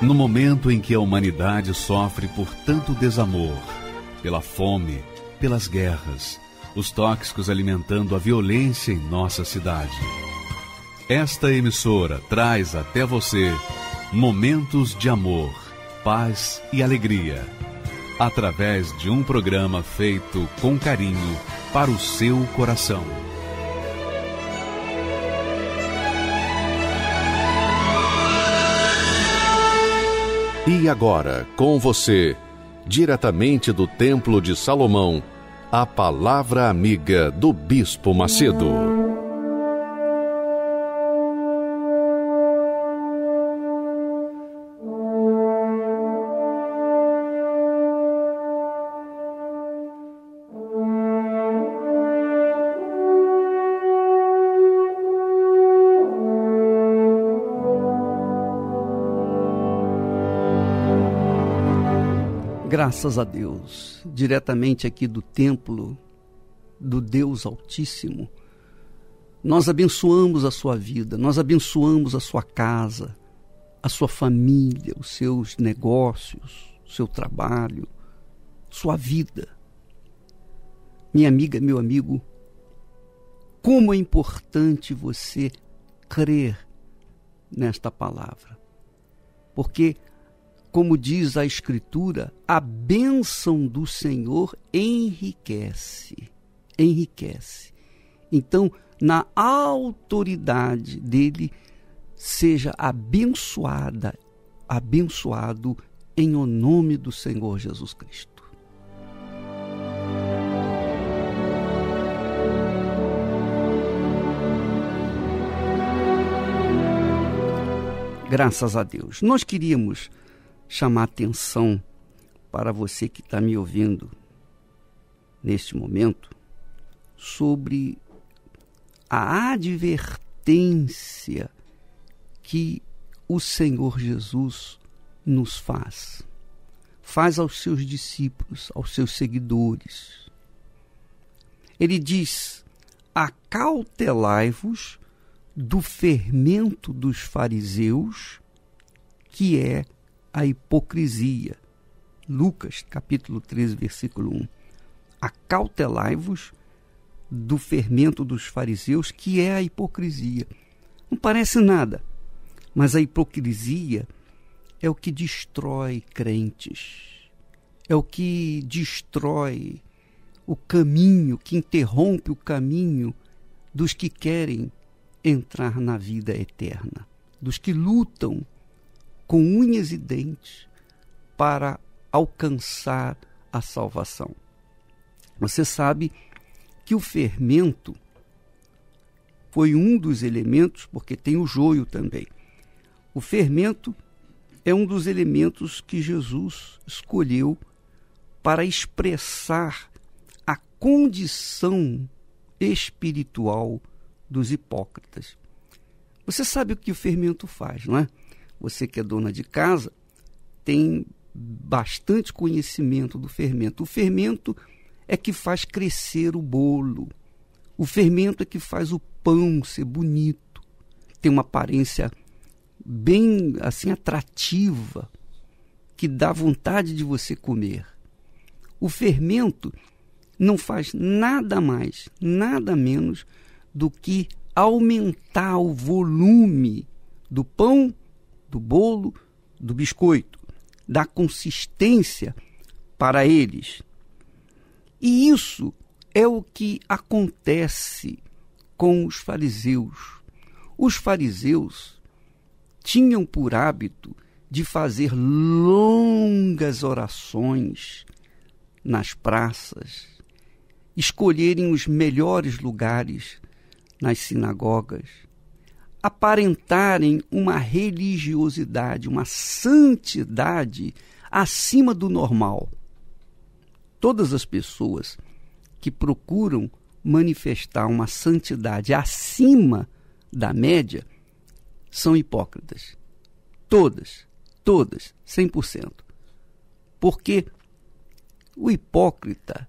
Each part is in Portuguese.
No momento em que a humanidade sofre por tanto desamor, pela fome, pelas guerras, os tóxicos alimentando a violência em nossa cidade. Esta emissora traz até você momentos de amor, paz e alegria, através de um programa feito com carinho para o seu coração. E agora, com você, diretamente do Templo de Salomão, a Palavra Amiga do Bispo Macedo. Graças a Deus, diretamente aqui do templo do Deus Altíssimo, nós abençoamos a sua vida, nós abençoamos a sua casa, a sua família, os seus negócios, o seu trabalho, sua vida. Minha amiga, meu amigo, como é importante você crer nesta palavra, porque como diz a Escritura, a bênção do Senhor enriquece. Então, na autoridade dele, seja abençoado em o nome do Senhor Jesus Cristo. Graças a Deus. Nós queríamos chamar atenção para você que está me ouvindo neste momento sobre a advertência que o Senhor Jesus nos faz aos seus discípulos, aos seus seguidores. Ele diz: acautelai-vos do fermento dos fariseus, que é a hipocrisia. Lucas, capítulo 13, versículo 1. Acautelai-vos do fermento dos fariseus, que é a hipocrisia. Não parece nada, mas a hipocrisia é o que destrói crentes, é o que destrói o caminho, que interrompe o caminho dos que querem entrar na vida eterna, dos que lutam com unhas e dentes para alcançar a salvação. Você sabe que o fermento foi um dos elementos, porque tem o joio também. O fermento é um dos elementos que Jesus escolheu para expressar a condição espiritual dos hipócritas. Você sabe o que o fermento faz, não é? Você que é dona de casa tem bastante conhecimento do fermento. O fermento é que faz crescer o bolo. O fermento é que faz o pão ser bonito. Tem uma aparência bem assim atrativa, que dá vontade de você comer. O fermento não faz nada mais, nada menos do que aumentar o volume do pão, do bolo, do biscoito, da consistência para eles. E isso é o que acontece com os fariseus. Os fariseus tinham por hábito de fazer longas orações nas praças, escolherem os melhores lugares nas sinagogas, aparentarem uma religiosidade, uma santidade acima do normal. Todas as pessoas que procuram manifestar uma santidade acima da média são hipócritas. Todas, 100%. Porque o hipócrita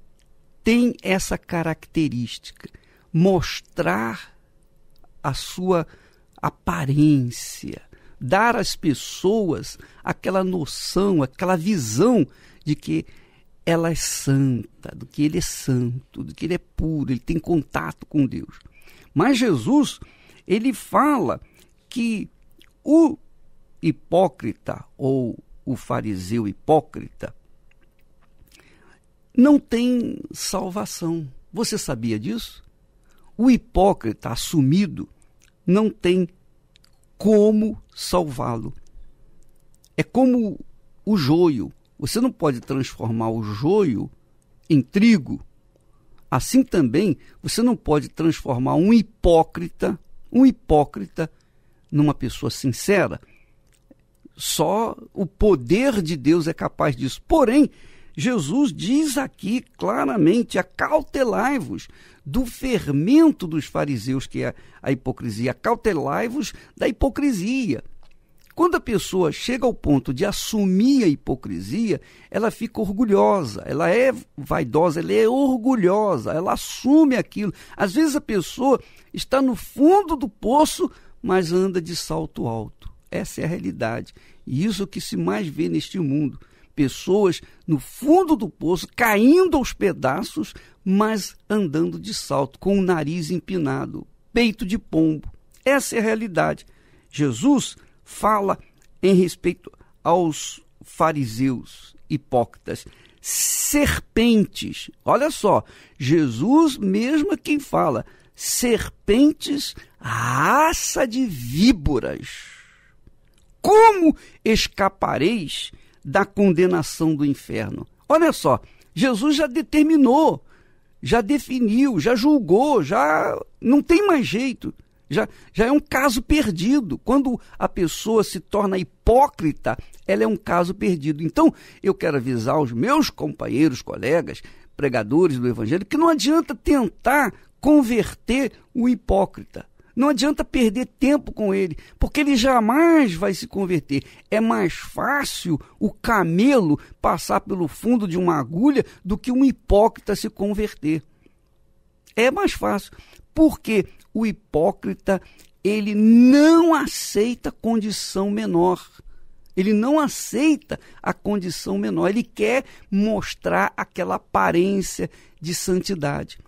tem essa característica, mostrar a sua aparência, dar às pessoas aquela noção, aquela visão de que ela é santa, do que ele é santo, do que ele é puro, ele tem contato com Deus. Mas Jesus, ele fala que o hipócrita ou o fariseu hipócrita não tem salvação. Você sabia disso? O hipócrita assumido não tem como salvá-lo. É como o joio. Você não pode transformar o joio em trigo. Assim também, você não pode transformar um hipócrita numa pessoa sincera. Só o poder de Deus é capaz disso. Porém, Jesus diz aqui claramente: acautelai-vos do fermento dos fariseus, que é a hipocrisia. Acautelai-vos da hipocrisia. Quando a pessoa chega ao ponto de assumir a hipocrisia, ela fica orgulhosa, ela é vaidosa, ela é orgulhosa, ela assume aquilo. Às vezes a pessoa está no fundo do poço, mas anda de salto alto. Essa é a realidade. E isso é o que se mais vê neste mundo. Pessoas no fundo do poço, caindo aos pedaços, mas andando de salto, com o nariz empinado, peito de pombo. Essa é a realidade. Jesus fala em respeito aos fariseus hipócritas, serpentes. Olha só, Jesus mesmo é quem fala, serpentes, raça de víboras. Como escapareis da condenação do inferno? Olha só, Jesus já determinou, já definiu, já julgou, já não tem mais jeito. Já é um caso perdido. Quando a pessoa se torna hipócrita, ela é um caso perdido. Então, eu quero avisar os meus companheiros, colegas, pregadores do Evangelho, que não adianta tentar converter o hipócrita. Não adianta perder tempo com ele, porque ele jamais vai se converter. É mais fácil o camelo passar pelo fundo de uma agulha do que um hipócrita se converter. É mais fácil, porque o hipócrita, ele não aceita condição menor. Ele não aceita a condição menor. Ele quer mostrar aquela aparência de santidade.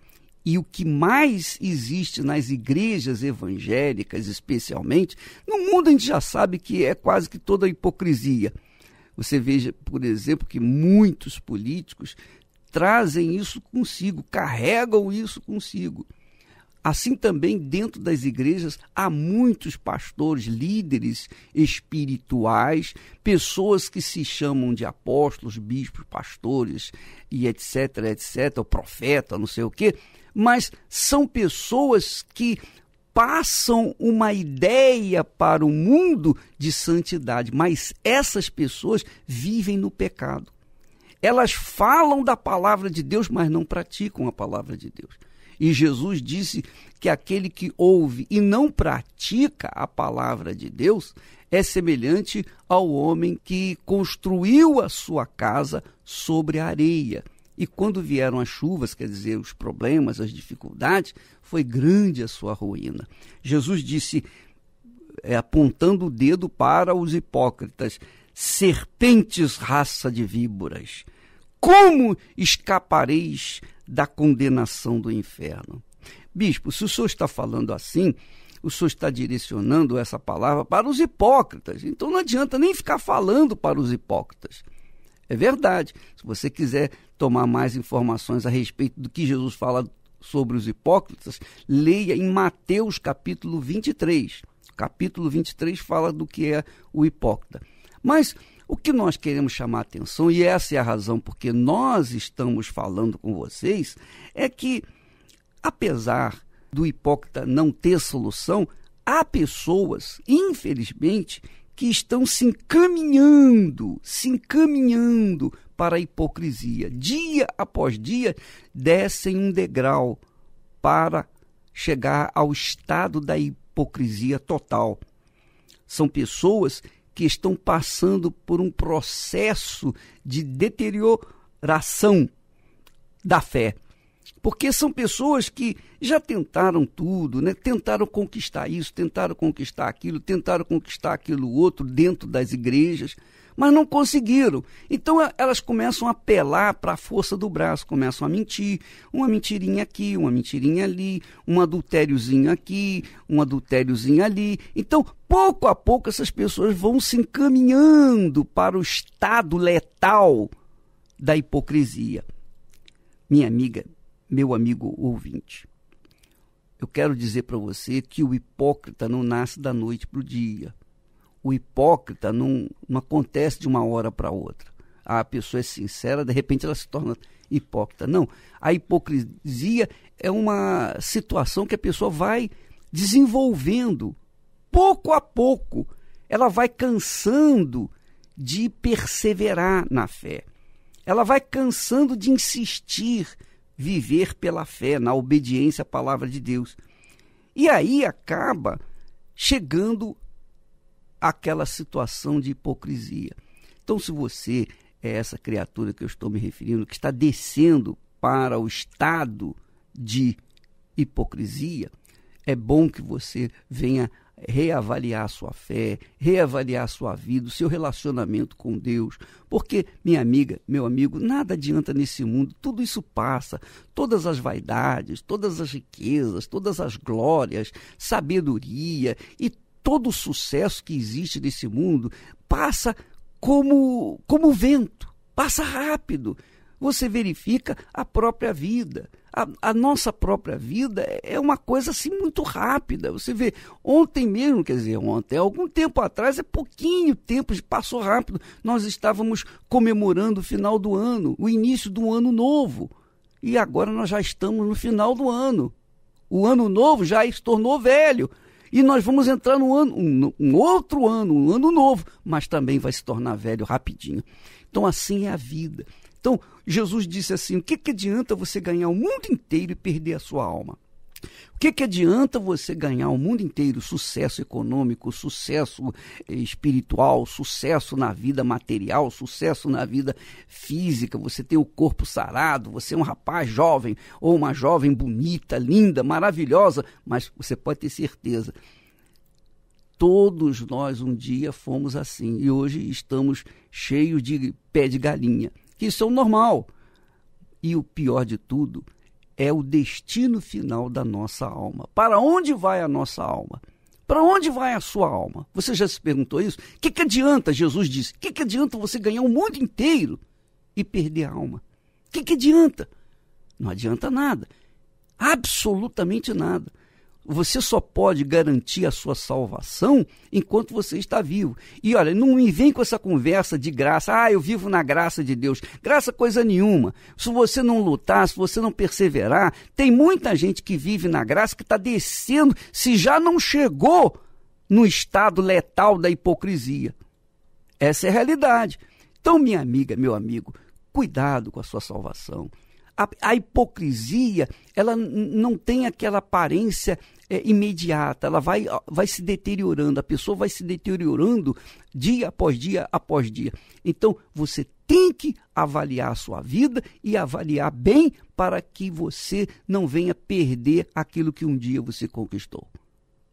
E o que mais existe nas igrejas evangélicas, especialmente, no mundo a gente já sabe que é quase que toda hipocrisia. Você veja, por exemplo, que muitos políticos trazem isso consigo, carregam isso consigo. Assim também, dentro das igrejas, há muitos pastores, líderes espirituais, pessoas que se chamam de apóstolos, bispos, pastores, e etc., o profeta, não sei o quê, mas são pessoas que passam uma ideia para o mundo de santidade, mas essas pessoas vivem no pecado. Elas falam da palavra de Deus, mas não praticam a palavra de Deus. E Jesus disse que aquele que ouve e não pratica a palavra de Deus é semelhante ao homem que construiu a sua casa sobre a areia. E quando vieram as chuvas, quer dizer, os problemas, as dificuldades, foi grande a sua ruína. Jesus disse, apontando o dedo para os hipócritas: serpentes, raça de víboras, como escapareis da condenação do inferno? Bispo, se o senhor está falando assim, o senhor está direcionando essa palavra para os hipócritas. Então não adianta nem ficar falando para os hipócritas. É verdade. Se você quiser tomar mais informações a respeito do que Jesus fala sobre os hipócritas, leia em Mateus capítulo 23. Capítulo 23 fala do que é o hipócrita. Mas o que nós queremos chamar a atenção, e essa é a razão porque nós estamos falando com vocês, é que, apesar do hipócrita não ter solução, há pessoas, infelizmente, que estão se encaminhando para a hipocrisia. Dia após dia, descem um degrau para chegar ao estado da hipocrisia total. São pessoas que estão passando por um processo de deterioração da fé. Porque são pessoas que já tentaram tudo, né? Tentaram conquistar isso, tentaram conquistar aquilo outro dentro das igrejas, mas não conseguiram. Então elas começam a apelar para a força do braço, começam a mentir, uma mentirinha aqui, uma mentirinha ali, um adultériozinho aqui, um adultériozinho ali. Então, pouco a pouco, essas pessoas vão se encaminhando para o estado letal da hipocrisia. Minha amiga, meu amigo ouvinte, eu quero dizer para você que o hipócrita não nasce da noite para o dia. O hipócrita não acontece de uma hora para outra. A pessoa é sincera, de repente ela se torna hipócrita. Não, a hipocrisia é uma situação que a pessoa vai desenvolvendo pouco a pouco. Ela vai cansando de perseverar na fé. Ela vai cansando de insistir, viver pela fé, na obediência à palavra de Deus. E aí acaba chegando àquela situação de hipocrisia. Então, se você é essa criatura que eu estou me referindo, que está descendo para o estado de hipocrisia, é bom que você venha reavaliar a sua fé, reavaliar a sua vida, o seu relacionamento com Deus, porque, minha amiga, meu amigo, nada adianta nesse mundo, tudo isso passa, todas as vaidades, todas as riquezas, todas as glórias, sabedoria e todo o sucesso que existe nesse mundo passa como vento, passa rápido. Você verifica a própria vida. A nossa própria vida é uma coisa assim muito rápida. Você vê, ontem mesmo, algum tempo atrás, pouquinho tempo, passou rápido. Nós estávamos comemorando o final do ano, o início do ano novo. E agora nós já estamos no final do ano. O ano novo já se tornou velho. E nós vamos entrar no ano, um outro ano, um ano novo, mas também vai se tornar velho rapidinho. Então assim é a vida. Então, Jesus disse assim, o que adianta você ganhar o mundo inteiro e perder a sua alma? O que adianta você ganhar o mundo inteiro, sucesso econômico, sucesso espiritual, sucesso na vida material, sucesso na vida física, você tem o corpo sarado, você é um rapaz jovem ou uma jovem bonita, linda, maravilhosa, mas você pode ter certeza, todos nós um dia fomos assim e hoje estamos cheios de pé de galinha. Isso é o normal. E o pior de tudo é o destino final da nossa alma. Para onde vai a nossa alma? Para onde vai a sua alma? Você já se perguntou isso? O que adianta, Jesus disse, o que adianta você ganhar o mundo inteiro e perder a alma? O que adianta? Não adianta nada. Absolutamente nada. Você só pode garantir a sua salvação enquanto você está vivo. E olha, não me vem com essa conversa de graça. Eu vivo na graça de Deus. Graça coisa nenhuma. Se você não lutar, se você não perseverar, tem muita gente que vive na graça que está descendo, se já não chegou no estado letal da hipocrisia. Essa é a realidade. Então, minha amiga, meu amigo, cuidado com a sua salvação. A hipocrisia, ela não tem aquela aparência imediata, ela vai se deteriorando, a pessoa vai se deteriorando dia após dia após dia. Então, você tem que avaliar a sua vida e avaliar bem para que você não venha perder aquilo que um dia você conquistou.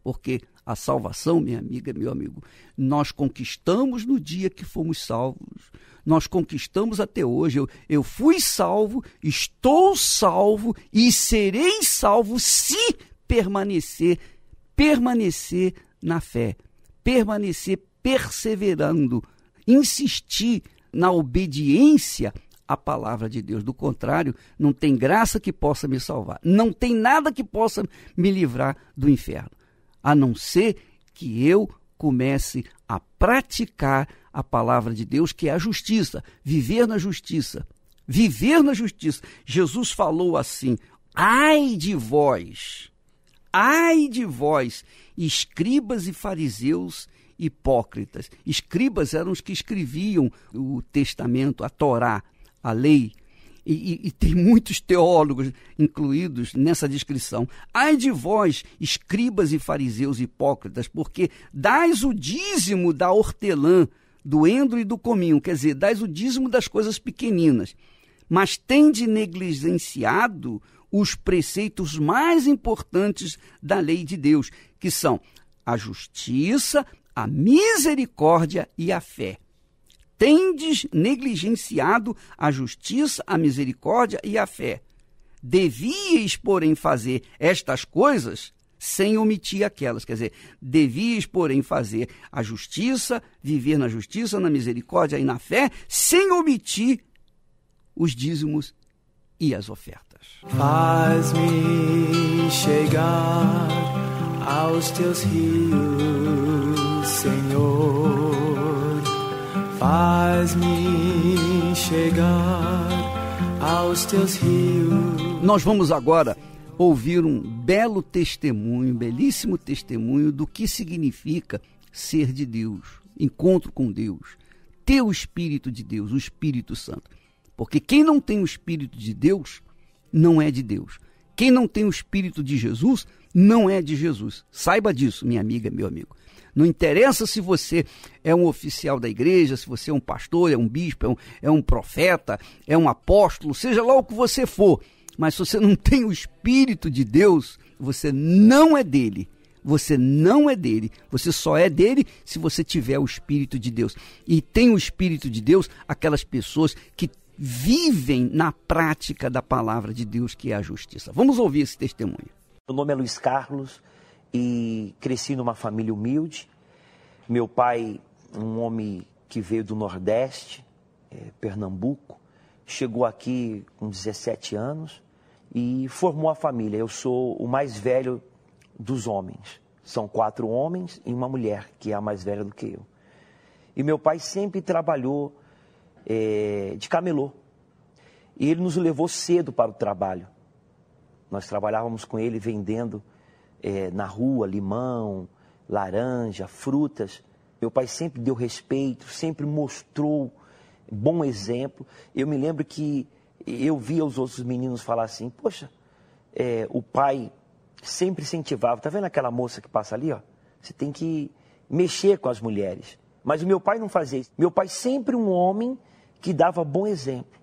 Porque a salvação, minha amiga, meu amigo, nós conquistamos no dia que fomos salvos. Nós conquistamos até hoje. Eu fui salvo, estou salvo e serei salvo se permanecer na fé, permanecer perseverando, insistir na obediência à palavra de Deus. Do contrário, não tem graça que possa me salvar. Não tem nada que possa me livrar do inferno, a não ser que eu comece a praticar a palavra de Deus, que é a justiça, viver na justiça. Viver na justiça. Jesus falou assim, ai de vós, escribas e fariseus hipócritas. Escribas eram os que escreviam o testamento, a Torá, a lei, e tem muitos teólogos incluídos nessa descrição. Ai de vós, escribas e fariseus hipócritas, porque dais o dízimo da hortelã, do endro e do cominho, quer dizer, dais o dízimo das coisas pequeninas, mas tende negligenciado os preceitos mais importantes da lei de Deus, que são a justiça, a misericórdia e a fé. Tendes negligenciado a justiça, a misericórdia e a fé. Devíeis, porém, fazer estas coisas sem omitir aquelas. Quer dizer, devíeis, porém, fazer a justiça, viver na justiça, na misericórdia e na fé, sem omitir os dízimos e as ofertas. Faz-me chegar aos teus rios, Senhor. Faz-me chegar aos teus rios. Nós vamos agora ouvir um belo testemunho, belíssimo testemunho do que significa ser de Deus, encontro com Deus, ter o Espírito de Deus, o Espírito Santo. Porque quem não tem o Espírito de Deus, não é de Deus. Quem não tem o Espírito de Jesus, não é de Jesus. Saiba disso, minha amiga, meu amigo. Não interessa se você é um oficial da igreja, se você é um pastor, é um bispo, é um profeta, é um apóstolo, seja lá o que você for. Mas se você não tem o Espírito de Deus, você não é dele. Você não é dele. Você só é dele se você tiver o Espírito de Deus. E tem o Espírito de Deus aquelas pessoas que vivem na prática da palavra de Deus, que é a justiça. Vamos ouvir esse testemunho. Meu nome é Luiz Carlos e cresci numa família humilde. Meu pai, um homem que veio do Nordeste, Pernambuco, chegou aqui com 17 anos e formou a família. Eu sou o mais velho dos homens. São 4 homens e uma mulher, que é a mais velha do que eu. E meu pai sempre trabalhou de camelô. E ele nos levou cedo para o trabalho. Nós trabalhávamos com ele vendendo na rua limão, laranja, frutas. Meu pai sempre deu respeito, sempre mostrou bom exemplo. Eu me lembro que eu via os outros meninos falar assim, poxa, o pai sempre incentivava. Tá vendo aquela moça que passa ali, ó? Você tem que mexer com as mulheres. Mas o meu pai não fazia isso. Meu pai sempre um homem que dava bom exemplo.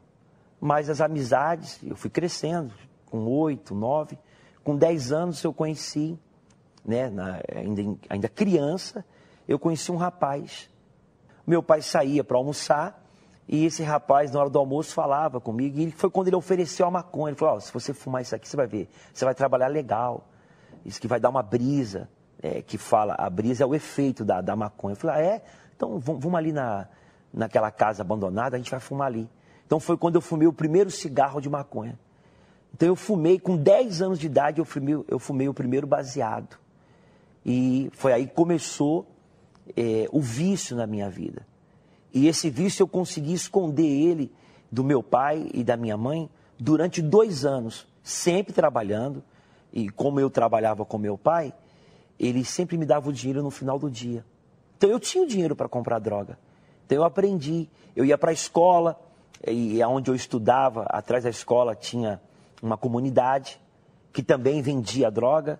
Mas as amizades, eu fui crescendo, com 8, 9, com 10 anos eu conheci, né, ainda criança, eu conheci um rapaz. Meu pai saía para almoçar e esse rapaz, na hora do almoço, falava comigo. E foi quando ele ofereceu a maconha. Ele falou, se você fumar isso aqui, você vai ver, você vai trabalhar legal. Isso que vai dar uma brisa, que fala, a brisa é o efeito da maconha. Eu falei, então vamos ali naquela casa abandonada, a gente vai fumar ali. Então foi quando eu fumei o primeiro cigarro de maconha. Então eu fumei, com 10 anos de idade, eu fumei o primeiro baseado. E foi aí que começou o vício na minha vida. E esse vício eu consegui esconder ele do meu pai e da minha mãe durante 2 anos, sempre trabalhando. E como eu trabalhava com meu pai, ele sempre me dava o dinheiro no final do dia. Então eu tinha o dinheiro para comprar droga. Então eu aprendi, eu ia para a escola, e onde eu estudava, atrás da escola tinha uma comunidade que também vendia droga.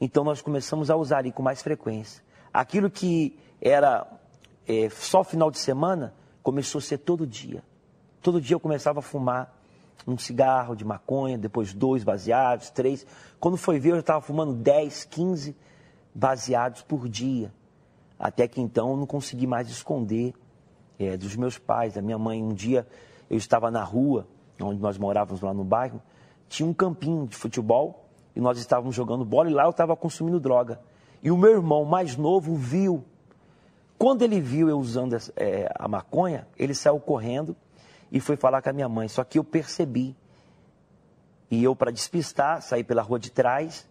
Então nós começamos a usar ali com mais frequência. Aquilo que era só final de semana, começou a ser todo dia. Todo dia eu começava a fumar um cigarro de maconha, depois 2 baseados, 3. Quando foi ver, eu já estava fumando 10, 15 baseados por dia. Até que então eu não consegui mais esconder dos meus pais, da minha mãe. Um dia eu estava na rua, onde nós morávamos lá no bairro, tinha um campinho de futebol e nós estávamos jogando bola e lá eu estava consumindo droga. E o meu irmão mais novo viu. Quando ele viu eu usando a maconha, ele saiu correndo e foi falar com a minha mãe. Só que eu percebi. E eu, para despistar, saí pela rua de trás,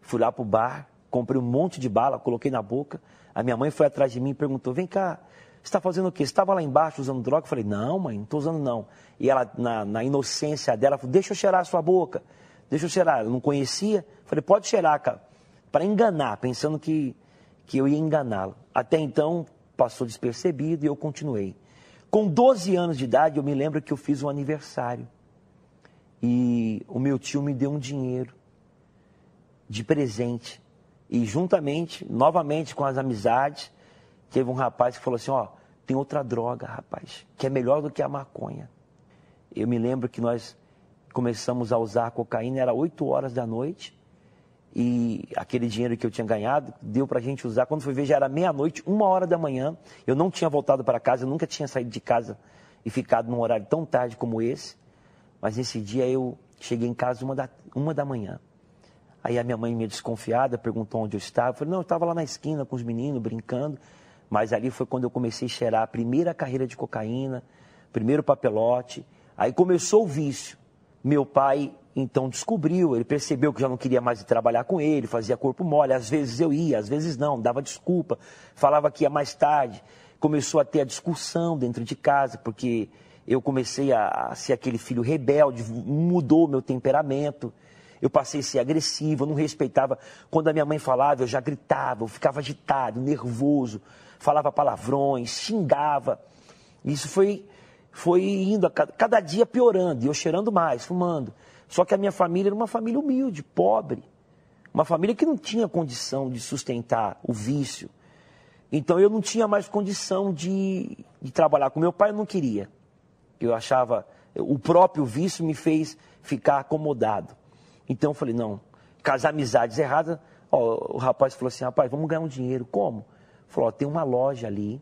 fui lá para o bar, comprei um monte de bala, coloquei na boca. A minha mãe foi atrás de mim e perguntou, vem cá, você está fazendo o quê? Você estava lá embaixo usando droga? Eu falei, não, mãe, não estou usando não. E ela, na inocência dela, falou, deixa eu cheirar a sua boca. Deixa eu cheirar. Eu não conhecia. Eu falei, pode cheirar, cara. Para enganar, pensando que eu ia enganá-la. Até então, passou despercebido e eu continuei. Com 12 anos de idade, eu me lembro que eu fiz um aniversário. E o meu tio me deu um dinheiro de presente. E juntamente, novamente com as amizades, teve um rapaz que falou assim, tem outra droga, rapaz, que é melhor do que a maconha. Eu me lembro que nós começamos a usar cocaína, era 8 horas da noite. E aquele dinheiro que eu tinha ganhado, deu pra gente usar. Quando foi ver, já era meia-noite, 1 hora da manhã. Eu não tinha voltado para casa, eu nunca tinha saído de casa e ficado num horário tão tarde como esse. Mas nesse dia eu cheguei em casa 1 da manhã. Aí a minha mãe, meio desconfiada, perguntou onde eu estava. Eu falei, não, eu estava lá na esquina com os meninos, brincando. Mas ali foi quando eu comecei a cheirar a primeira carreira de cocaína, primeiro papelote. Aí começou o vício. Meu pai, então, descobriu, ele percebeu que já não queria mais trabalhar com ele, fazia corpo mole. Às vezes eu ia, às vezes não, dava desculpa, falava que ia mais tarde. Começou a ter a discussão dentro de casa, porque eu comecei a ser aquele filho rebelde, mudou meu temperamento. Eu passei a ser agressivo, eu não respeitava. Quando a minha mãe falava, eu já gritava, eu ficava agitado, nervoso, falava palavrões, xingava. Isso foi indo cada dia piorando, e eu cheirando mais, fumando. Só que a minha família era uma família humilde, pobre. Uma família que não tinha condição de sustentar o vício. Então eu não tinha mais condição de trabalhar com meu pai, eu não queria. Eu achava, o próprio vício me fez ficar acomodado. Então eu falei, não, com as amizades erradas, o rapaz falou assim, rapaz, vamos ganhar um dinheiro. Como? Falou, tem uma loja ali,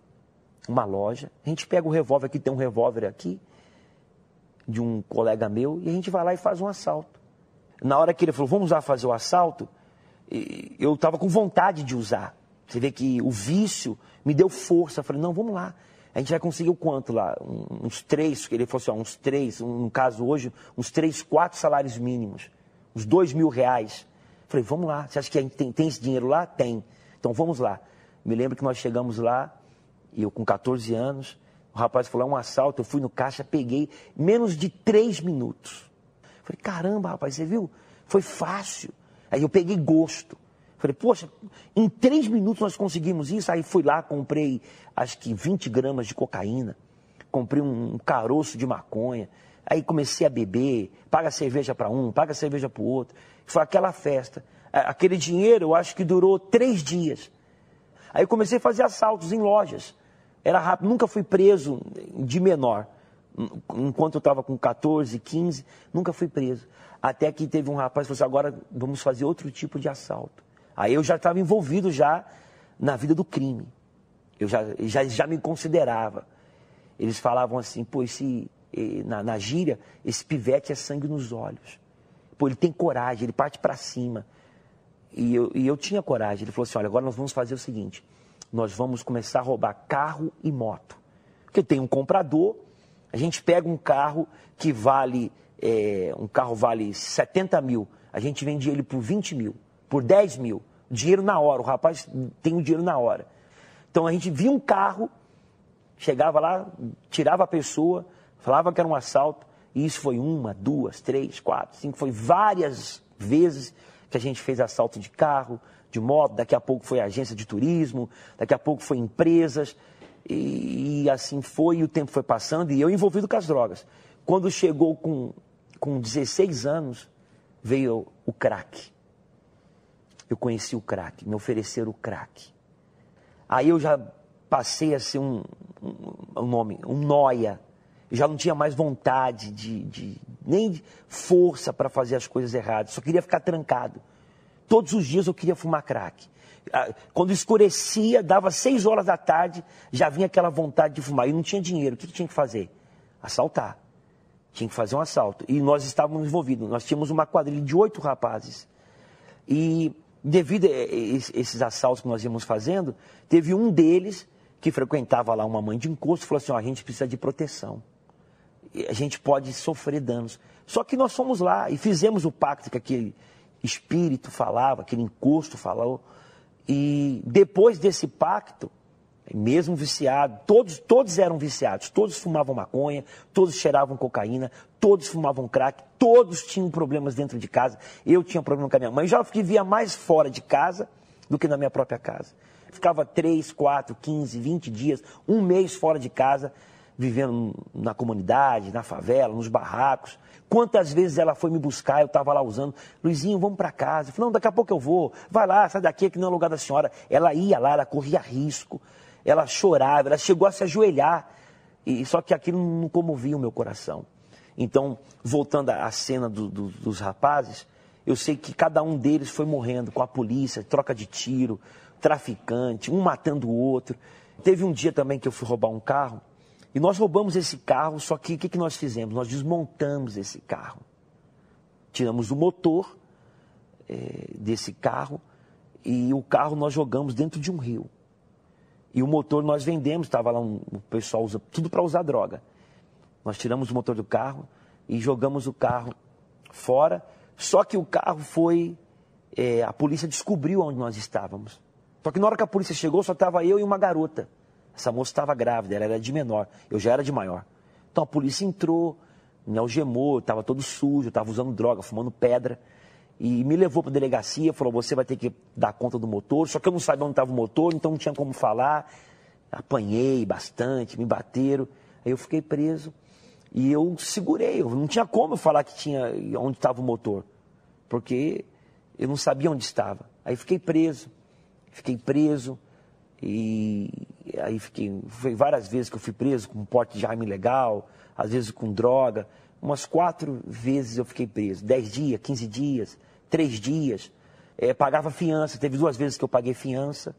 a gente pega o revólver aqui, tem um revólver aqui, de um colega meu, e a gente vai lá e faz um assalto. Na hora que ele falou, vamos lá fazer o assalto, eu estava com vontade de usar. Você vê que o vício me deu força. Eu falei, não, vamos lá. A gente vai conseguir o quanto lá? Uns 3, ele falou assim, uns 3, no caso hoje, uns 3, 4 salários mínimos. Uns R$2.000. Falei, vamos lá. Você acha que a gente tem esse dinheiro lá? Tem. Então vamos lá. Me lembro que nós chegamos lá, e eu com 14 anos, o rapaz falou, é um assalto, eu fui no caixa, peguei, menos de 3 minutos. Falei, caramba, rapaz, você viu? Foi fácil. Aí eu peguei gosto. Falei, poxa, em 3 minutos nós conseguimos isso. Aí fui lá, comprei, acho que 20 gramas de cocaína, comprei um caroço de maconha, aí comecei a beber, paga cerveja para um, paga cerveja para o outro. Foi aquela festa. Aquele dinheiro, eu acho que durou 3 dias. Aí eu comecei a fazer assaltos em lojas. Era rápido, nunca fui preso de menor. Enquanto eu estava com 14, 15, nunca fui preso. Até que teve um rapaz que falou assim, agora vamos fazer outro tipo de assalto. Aí eu já estava envolvido já na vida do crime. Eu já me considerava. Eles falavam assim, pô, na gíria, esse pivete é sangue nos olhos. Pô, ele tem coragem, ele parte para cima. E eu tinha coragem. Ele falou assim, olha, agora nós vamos fazer o seguinte, nós vamos começar a roubar carro e moto. Porque tem um comprador, a gente pega um carro que vale, um carro vale 70 mil, a gente vende ele por 20 mil, por 10 mil, dinheiro na hora, o rapaz tem o dinheiro na hora. Então a gente via um carro, chegava lá, tirava a pessoa, falava que era um assalto, e isso foi 1, 2, 3, 4, 5, foi várias vezes que a gente fez assalto de carro, de moto, daqui a pouco foi agência de turismo, daqui a pouco foi empresas, e assim foi, e o tempo foi passando, e eu envolvido com as drogas. Quando chegou com 16 anos, veio o crack. Eu conheci o crack, me ofereceram o crack. Aí eu já passei a ser um nóia. Eu já não tinha mais vontade nem de força para fazer as coisas erradas. Só queria ficar trancado. Todos os dias eu queria fumar crack. Quando escurecia, dava 6 horas da tarde, já vinha aquela vontade de fumar. E não tinha dinheiro. O que tinha que fazer? Assaltar. Tinha que fazer um assalto. E nós estávamos envolvidos. Nós tínhamos uma quadrilha de 8 rapazes. E devido a esses assaltos que nós íamos fazendo, teve um deles que frequentava lá uma mãe de encosto e falou assim, a gente precisa de proteção. A gente pode sofrer danos. Só que nós fomos lá e fizemos o pacto que aquele espírito falava, aquele encosto falou. E depois desse pacto, mesmo viciado, todos eram viciados, todos fumavam maconha, todos cheiravam cocaína, todos fumavam crack, todos tinham problemas dentro de casa. Eu tinha problema com a minha mãe, já vivia mais fora de casa do que na minha própria casa. Ficava 3, 4, 15, 20 dias, 1 mês fora de casa, vivendo na comunidade, na favela, nos barracos. Quantas vezes ela foi me buscar, eu estava lá usando, Luizinho, vamos para casa. Eu falei, não, daqui a pouco eu vou, vai lá, sai daqui, aqui não é o lugar da senhora. Ela ia lá, ela corria risco, ela chorava, ela chegou a se ajoelhar, só que aquilo não comovia o meu coração. Então, voltando à cena dos rapazes, eu sei que cada um deles foi morrendo com a polícia, troca de tiro, traficante, um matando o outro. Teve um dia também que eu fui roubar um carro, e nós roubamos esse carro, só que o que nós fizemos? Nós desmontamos esse carro. Tiramos o motor desse carro, e o carro nós jogamos dentro de um rio. E o motor nós vendemos, estava lá, o pessoal usa tudo para usar droga. Nós tiramos o motor do carro e jogamos o carro fora, só que o carro foi... a polícia descobriu onde nós estávamos. Só que na hora que a polícia chegou, só estava eu e uma garota. Essa moça estava grávida, ela era de menor, eu já era de maior. Então a polícia entrou, me algemou, estava todo sujo, estava usando droga, fumando pedra. E me levou para a delegacia, falou, você vai ter que dar conta do motor. Só que eu não sabia onde estava o motor, então não tinha como falar. Apanhei bastante, me bateram. Aí eu fiquei preso e eu segurei. Eu não tinha como eu falar que tinha onde estava o motor, porque eu não sabia onde estava. Aí fiquei preso e aí foi várias vezes que eu fui preso com porte de arma ilegal, às vezes com droga. Umas 4 vezes eu fiquei preso, 10 dias, 15 dias, 3 dias. Pagava fiança, teve 2 vezes que eu paguei fiança.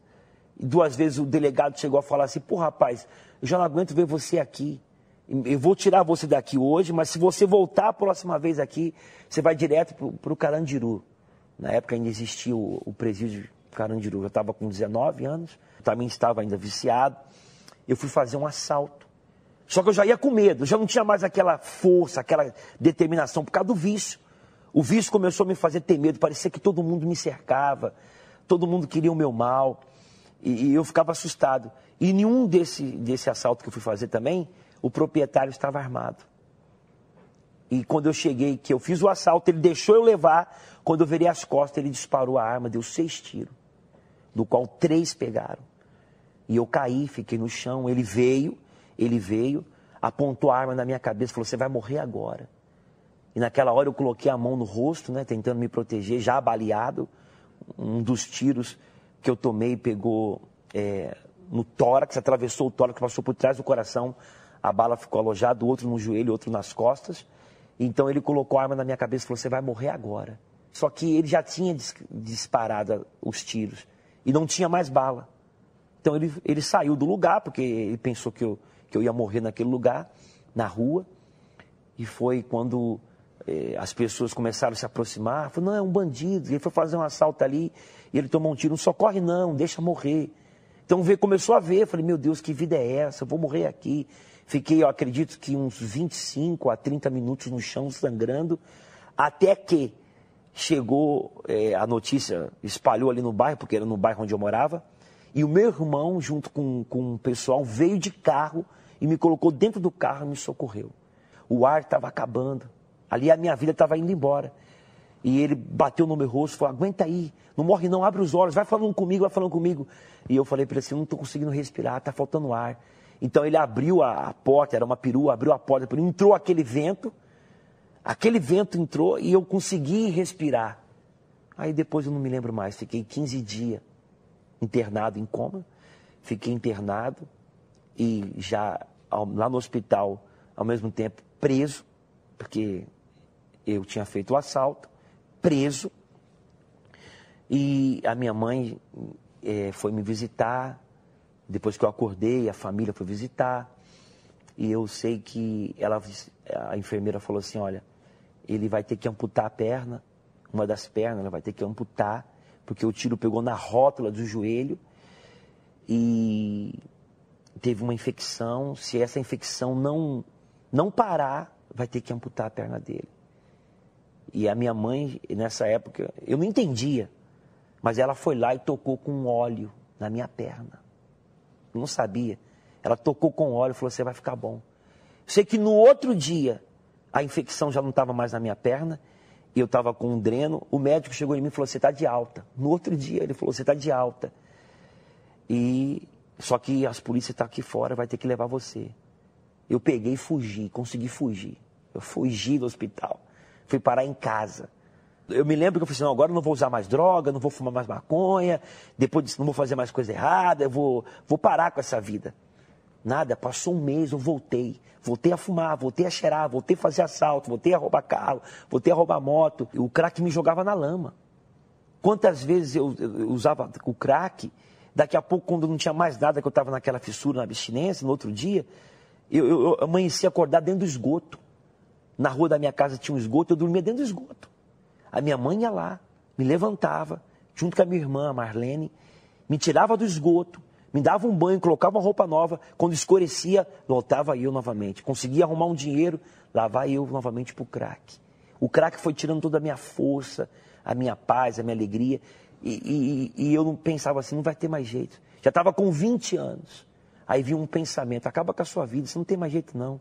E 2 vezes o delegado chegou a falar assim, pô rapaz, eu já não aguento ver você aqui. Eu vou tirar você daqui hoje, mas se você voltar a próxima vez aqui, você vai direto para o Carandiru. Na época ainda existia o presídio Carandiru. Eu estava com 19 anos, também estava ainda viciado. Eu fui fazer um assalto. Só que eu já ia com medo, já não tinha mais aquela força, aquela determinação, por causa do vício. O vício começou a me fazer ter medo, parecia que todo mundo me cercava, todo mundo queria o meu mal, e eu ficava assustado. E nenhum desse assalto que eu fui fazer também, o proprietário estava armado. E quando eu cheguei, que eu fiz o assalto, ele deixou eu levar, quando eu virei as costas, ele disparou a arma, deu 6 tiros, do qual 3 pegaram. E eu caí, fiquei no chão, ele veio, apontou a arma na minha cabeça e falou, você vai morrer agora. E naquela hora eu coloquei a mão no rosto, né, tentando me proteger, já baleado. Um dos tiros que eu tomei pegou no tórax, atravessou o tórax, passou por trás do coração. A bala ficou alojada, o outro no joelho, outro nas costas. Então ele colocou a arma na minha cabeça e falou, você vai morrer agora. Só que ele já tinha disparado os tiros e não tinha mais bala. Então ele saiu do lugar, porque ele pensou que eu ia morrer naquele lugar, na rua. E foi quando as pessoas começaram a se aproximar. Falou, não, é um bandido. Ele foi fazer um assalto ali e ele tomou um tiro. Não socorre não, deixa morrer. Então começou a ver. Falei, meu Deus, que vida é essa? Eu vou morrer aqui. Fiquei, eu acredito que uns 25 a 30 minutos no chão, sangrando. Até que chegou a notícia, espalhou ali no bairro, porque era no bairro onde eu morava. E o meu irmão, junto com o pessoal, veio de carro e me colocou dentro do carro e me socorreu. O ar estava acabando. Ali a minha vida estava indo embora. E ele bateu no meu rosto e falou, aguenta aí, não morre não, abre os olhos, vai falando comigo. E eu falei para ele assim, não estou conseguindo respirar, está faltando ar. Então ele abriu a porta, era uma perua, abriu a porta, entrou aquele vento entrou e eu consegui respirar. Aí depois eu não me lembro mais, fiquei 15 dias internado em coma, fiquei internado e já lá no hospital, ao mesmo tempo preso, porque eu tinha feito o assalto, preso, e a minha mãe foi me visitar, depois que eu acordei, a família foi visitar, e eu sei que a enfermeira falou assim, olha, ele vai ter que amputar a perna, uma das pernas, ela vai ter que amputar, porque o tiro pegou na rótula do joelho e teve uma infecção. Se essa infecção não parar, vai ter que amputar a perna dele. E a minha mãe, nessa época, eu não entendia, mas ela foi lá e tocou com óleo na minha perna. Eu não sabia. Ela tocou com óleo e falou, você vai ficar bom. Sei que no outro dia, a infecção já não estava mais na minha perna, e eu estava com um dreno. O médico chegou em mim e falou, você está de alta. No outro dia ele falou, você está de alta. Só que as polícias estão aqui fora, vai ter que levar você. Eu peguei e fugi, consegui fugir. Eu fugi do hospital, fui parar em casa. Eu me lembro que eu falei assim, não, agora eu não vou usar mais droga, não vou fumar mais maconha, depois disso não vou fazer mais coisa errada, eu vou parar com essa vida. Nada, passou um mês, eu voltei. Voltei a fumar, voltei a cheirar, voltei a fazer assalto, voltei a roubar carro, voltei a roubar moto. O crack me jogava na lama. Quantas vezes eu usava o crack, daqui a pouco, quando não tinha mais nada, que eu estava naquela fissura, na abstinência, no outro dia, eu amanhecia acordado dentro do esgoto. Na rua da minha casa tinha um esgoto, eu dormia dentro do esgoto. A minha mãe ia lá, me levantava, junto com a minha irmã, a Marlene, me tirava do esgoto, me dava um banho, colocava uma roupa nova. Quando escurecia, voltava eu novamente. Conseguia arrumar um dinheiro, lá vai eu novamente para o crack. O crack foi tirando toda a minha força, a minha paz, a minha alegria. E eu não pensava assim, não vai ter mais jeito. Já estava com 20 anos. Aí vinha um pensamento, acaba com a sua vida, você não tem mais jeito não.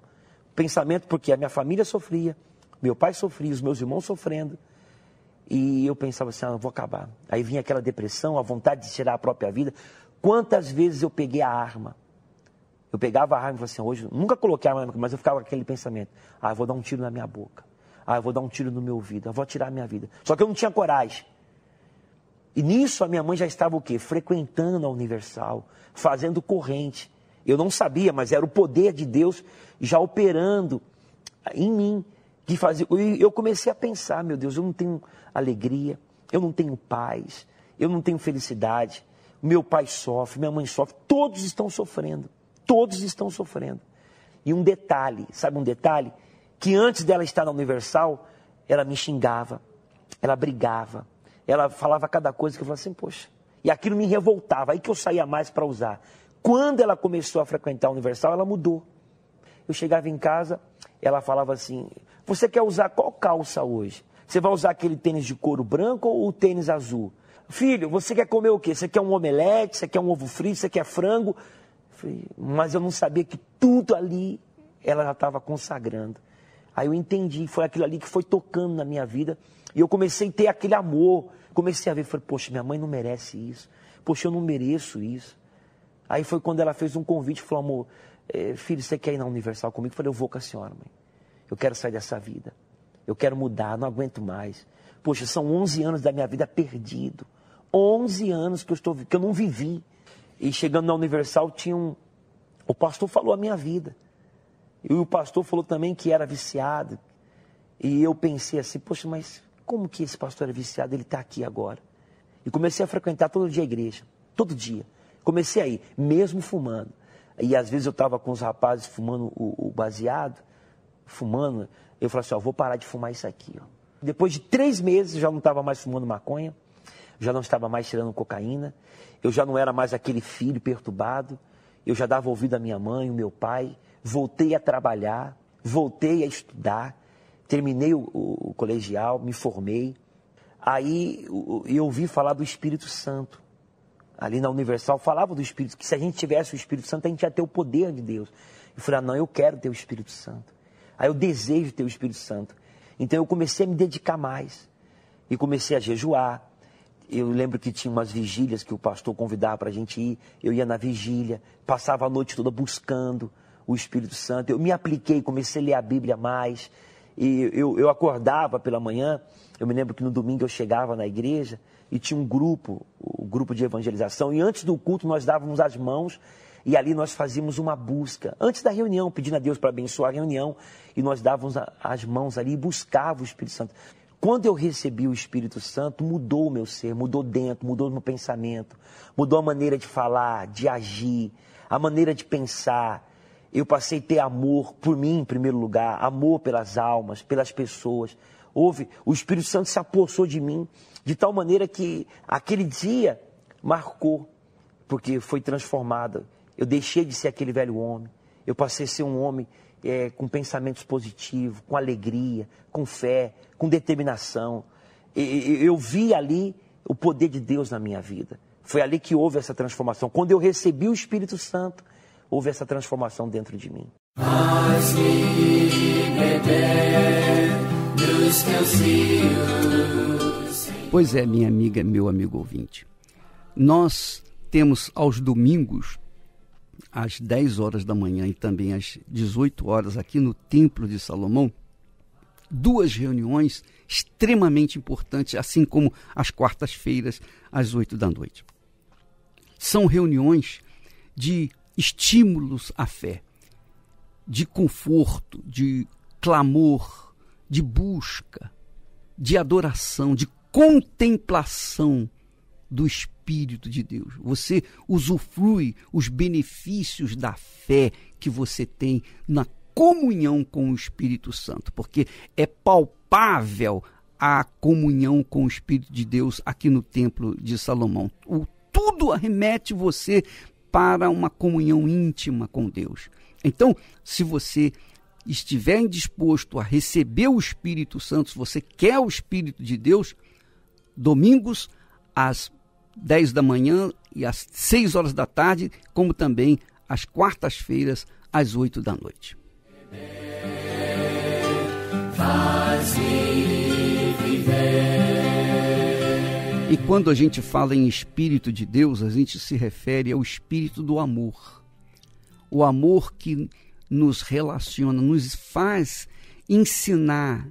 Pensamento porque a minha família sofria, meu pai sofria, os meus irmãos sofrendo. E eu pensava assim, vou acabar. Aí vinha aquela depressão, a vontade de tirar a própria vida. Quantas vezes eu peguei a arma? Eu pegava a arma e falava assim, hoje, nunca coloquei a arma, mas eu ficava com aquele pensamento. Eu vou dar um tiro na minha boca. Eu vou dar um tiro no meu ouvido. Eu vou tirar a minha vida. Só que eu não tinha coragem. E nisso a minha mãe já estava o quê? Frequentando a Universal, fazendo corrente. Eu não sabia, mas era o poder de Deus já operando em mim. Eu comecei a pensar, meu Deus, eu não tenho alegria, eu não tenho paz, eu não tenho felicidade. Meu pai sofre, minha mãe sofre, todos estão sofrendo. Todos estão sofrendo. E um detalhe, sabe um detalhe? Que antes dela estar na Universal, ela me xingava, ela brigava, ela falava cada coisa que eu falava assim, poxa. E aquilo me revoltava, aí que eu saía mais para usar. Quando ela começou a frequentar a Universal, ela mudou. Eu chegava em casa, ela falava assim, você quer usar qual calça hoje? Você vai usar aquele tênis de couro branco ou o tênis azul? Filho, você quer comer o quê? Você quer um omelete? Você quer um ovo frito? Você quer frango? Mas eu não sabia que tudo ali ela já estava consagrando. Aí eu entendi, foi aquilo ali que foi tocando na minha vida. E eu comecei a ter aquele amor. Comecei a ver, falei, poxa, minha mãe não merece isso. Poxa, eu não mereço isso. Aí foi quando ela fez um convite, falou, amor, filho, você quer ir na Universal comigo? Eu falei, eu vou com a senhora, mãe. Eu quero sair dessa vida. Eu quero mudar, não aguento mais. Poxa, são 11 anos da minha vida perdido. 11 anos que eu não vivi. E chegando na Universal, o pastor falou a minha vida. E o pastor falou também que era viciado. E eu pensei assim, poxa, mas como que esse pastor era viciado? Ele está aqui agora. E comecei a frequentar todo dia a igreja. Todo dia. Comecei a ir, mesmo fumando. E às vezes eu estava com os rapazes fumando o baseado, fumando. Eu falei assim, vou parar de fumar isso aqui. Depois de 3 meses, eu já não estava mais fumando maconha. Já não estava mais tirando cocaína. Eu já não era mais aquele filho perturbado. Eu já dava ouvido à minha mãe, ao meu pai. Voltei a trabalhar, voltei a estudar. Terminei o colegial, me formei. Aí eu ouvi falar do Espírito Santo. Ali na Universal falava do Espírito, que se a gente tivesse o Espírito Santo, a gente ia ter o poder de Deus. Eu falei, não, eu quero ter o Espírito Santo. Aí eu desejo ter o Espírito Santo. Então eu comecei a me dedicar mais. E comecei a jejuar. Eu lembro que tinha umas vigílias que o pastor convidava para a gente ir. Eu ia na vigília, passava a noite toda buscando o Espírito Santo. Eu me apliquei, comecei a ler a Bíblia mais. E eu acordava pela manhã. Eu me lembro que no domingo eu chegava na igreja e tinha um grupo, o grupo de evangelização. E antes do culto nós dávamos as mãos e ali nós fazíamos uma busca. Antes da reunião, pedindo a Deus para abençoar a reunião. E nós dávamos as mãos ali e buscávamos o Espírito Santo. Quando eu recebi o Espírito Santo, mudou o meu ser, mudou dentro, mudou o meu pensamento, mudou a maneira de falar, de agir, a maneira de pensar. Eu passei a ter amor por mim, em primeiro lugar, amor pelas almas, pelas pessoas. O Espírito Santo se apossou de mim, de tal maneira que aquele dia marcou, porque foi transformado. Eu deixei de ser aquele velho homem, eu passei a ser um homem com pensamentos positivos, com alegria, com fé, com determinação. Eu vi ali o poder de Deus na minha vida. Foi ali que houve essa transformação. Quando eu recebi o Espírito Santo, houve essa transformação dentro de mim. Faz-me beber dos teus rios. Pois é, minha amiga, meu amigo ouvinte. Nós temos aos domingos, às 10 horas da manhã e também às 18 horas aqui no Templo de Salomão, 2 reuniões extremamente importantes, assim como às quartas-feiras, às 8 da noite. São reuniões de estímulos à fé, de conforto, de clamor, de busca, de adoração, de contemplação do Espírito de Deus. Você usufrui os benefícios da fé que você tem na comunhão com o Espírito Santo, porque é palpável a comunhão com o Espírito de Deus aqui no Templo de Salomão. Tudo remete você para uma comunhão íntima com Deus. Então, se você estiver disposto a receber o Espírito Santo, se você quer o Espírito de Deus, domingos às 10 da manhã e às 6 horas da tarde, como também às quartas-feiras às 8 da noite. E quando a gente fala em Espírito de Deus, a gente se refere ao Espírito do amor. O amor que nos relaciona, nos faz ensinar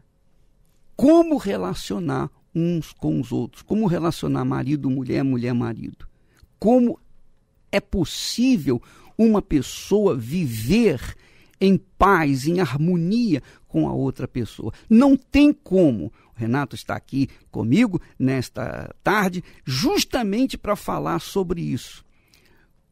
como relacionar uns com os outros, como relacionar marido, mulher, mulher, marido. Como é possível uma pessoa viver em paz, em harmonia com a outra pessoa. Não tem como. O Renato está aqui comigo nesta tarde justamente para falar sobre isso.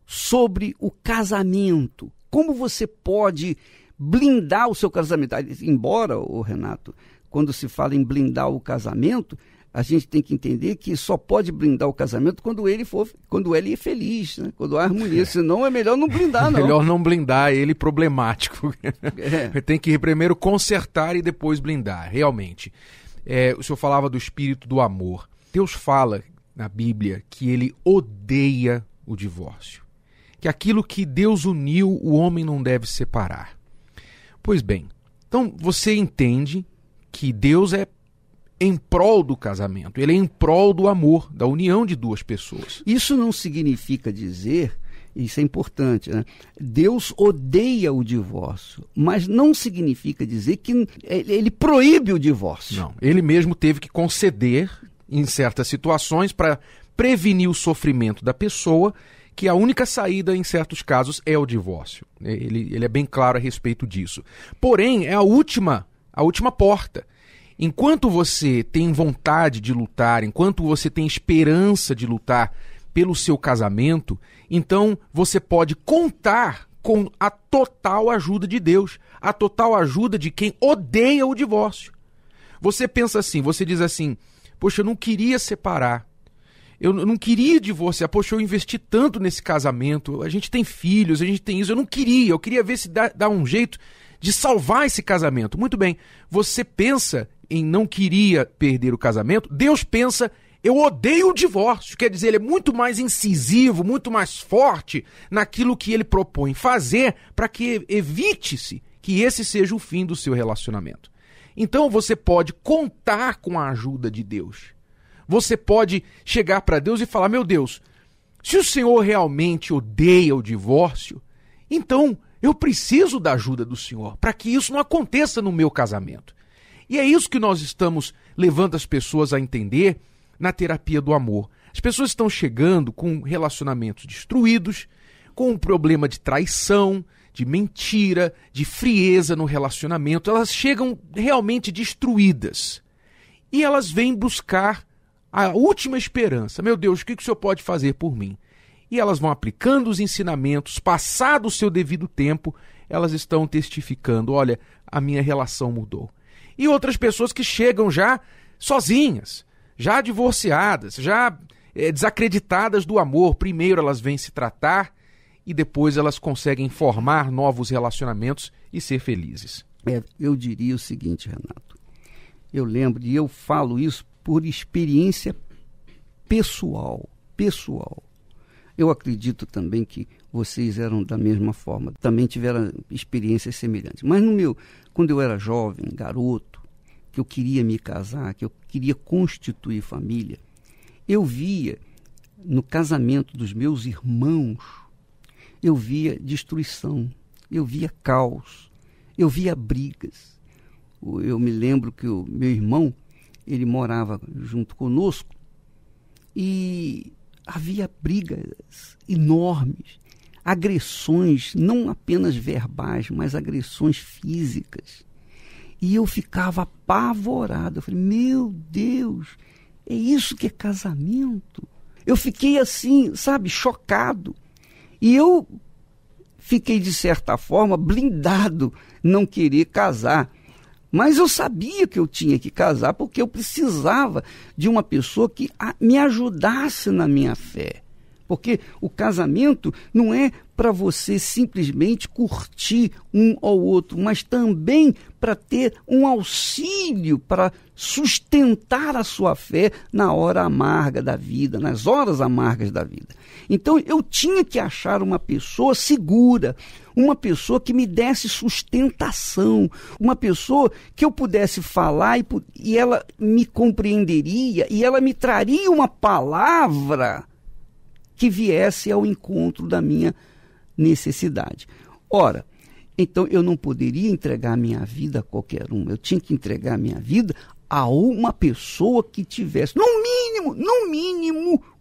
Sobre o casamento. Como você pode blindar o seu casamento? Embora, Renato, quando se fala em blindar o casamento, a gente tem que entender que só pode blindar o casamento quando ele é feliz, né? Quando há harmonia. Senão é melhor não blindar, não. Melhor não blindar ele problemático. Tem que primeiro consertar e depois blindar, realmente. O senhor falava do espírito do amor. Deus fala na Bíblia que ele odeia o divórcio. Que aquilo que Deus uniu, o homem não deve separar. Pois bem, então você entende que Deus é em prol do casamento, ele é em prol do amor, da união de duas pessoas. Isso não significa dizer, isso é importante, né? Deus odeia o divórcio, mas não significa dizer que ele proíbe o divórcio. Não, ele mesmo teve que conceder em certas situações para prevenir o sofrimento da pessoa, que a única saída em certos casos é o divórcio. Ele é bem claro a respeito disso. Porém, é a última porta. Enquanto você tem vontade de lutar, enquanto você tem esperança de lutar pelo seu casamento, então você pode contar com a total ajuda de Deus, a total ajuda de quem odeia o divórcio. Você pensa assim, você diz assim, poxa, eu não queria separar, eu não queria divorciar, poxa, eu investi tanto nesse casamento, a gente tem filhos, a gente tem isso, eu queria ver se dá um jeito de salvar esse casamento. Muito bem, você pensa em não queria perder o casamento, Deus pensa, eu odeio o divórcio, quer dizer, ele é muito mais incisivo, muito mais forte naquilo que ele propõe fazer para que evite-se que esse seja o fim do seu relacionamento. Então você pode contar com a ajuda de Deus. Você pode chegar para Deus e falar, meu Deus, se o Senhor realmente odeia o divórcio, então eu preciso da ajuda do Senhor para que isso não aconteça no meu casamento. E é isso que nós estamos levando as pessoas a entender na terapia do amor. As pessoas estão chegando com relacionamentos destruídos, com um problema de traição, de mentira, de frieza no relacionamento. Elas chegam realmente destruídas. E elas vêm buscar a última esperança. Meu Deus, o que o Senhor pode fazer por mim? E elas vão aplicando os ensinamentos, passado o seu devido tempo, elas estão testificando, olha, a minha relação mudou. E outras pessoas que chegam já sozinhas, já divorciadas, já desacreditadas do amor. Primeiro elas vêm se tratar e depois elas conseguem formar novos relacionamentos e ser felizes. Eu diria o seguinte, Renato, eu lembro, e eu falo isso por experiência pessoal. Eu acredito também que vocês eram da mesma forma, também tiveram experiências semelhantes. Mas quando eu era jovem, garoto, que eu queria me casar, que eu queria constituir família, eu via no casamento dos meus irmãos, eu via destruição, eu via caos, eu via brigas. Eu me lembro que o meu irmão, ele morava junto conosco e havia brigas enormes, agressões, não apenas verbais, mas agressões físicas. E eu ficava apavorado. Eu falei, meu Deus, é isso que é casamento? Eu fiquei assim, sabe, chocado. E eu fiquei, de certa forma, blindado, não querer casar. Mas eu sabia que eu tinha que casar porque eu precisava de uma pessoa que me ajudasse na minha fé. Porque o casamento não é para você simplesmente curtir um ao outro, mas também para ter um auxílio para sustentar a sua fé na hora amarga da vida, nas horas amargas da vida. Então eu tinha que achar uma pessoa segura, uma pessoa que me desse sustentação, uma pessoa que eu pudesse falar e ela me compreenderia e ela me traria uma palavra que viesse ao encontro da minha necessidade. Ora, então eu não poderia entregar a minha vida a qualquer um. Eu tinha que entregar a minha vida a uma pessoa que tivesse, no mínimo,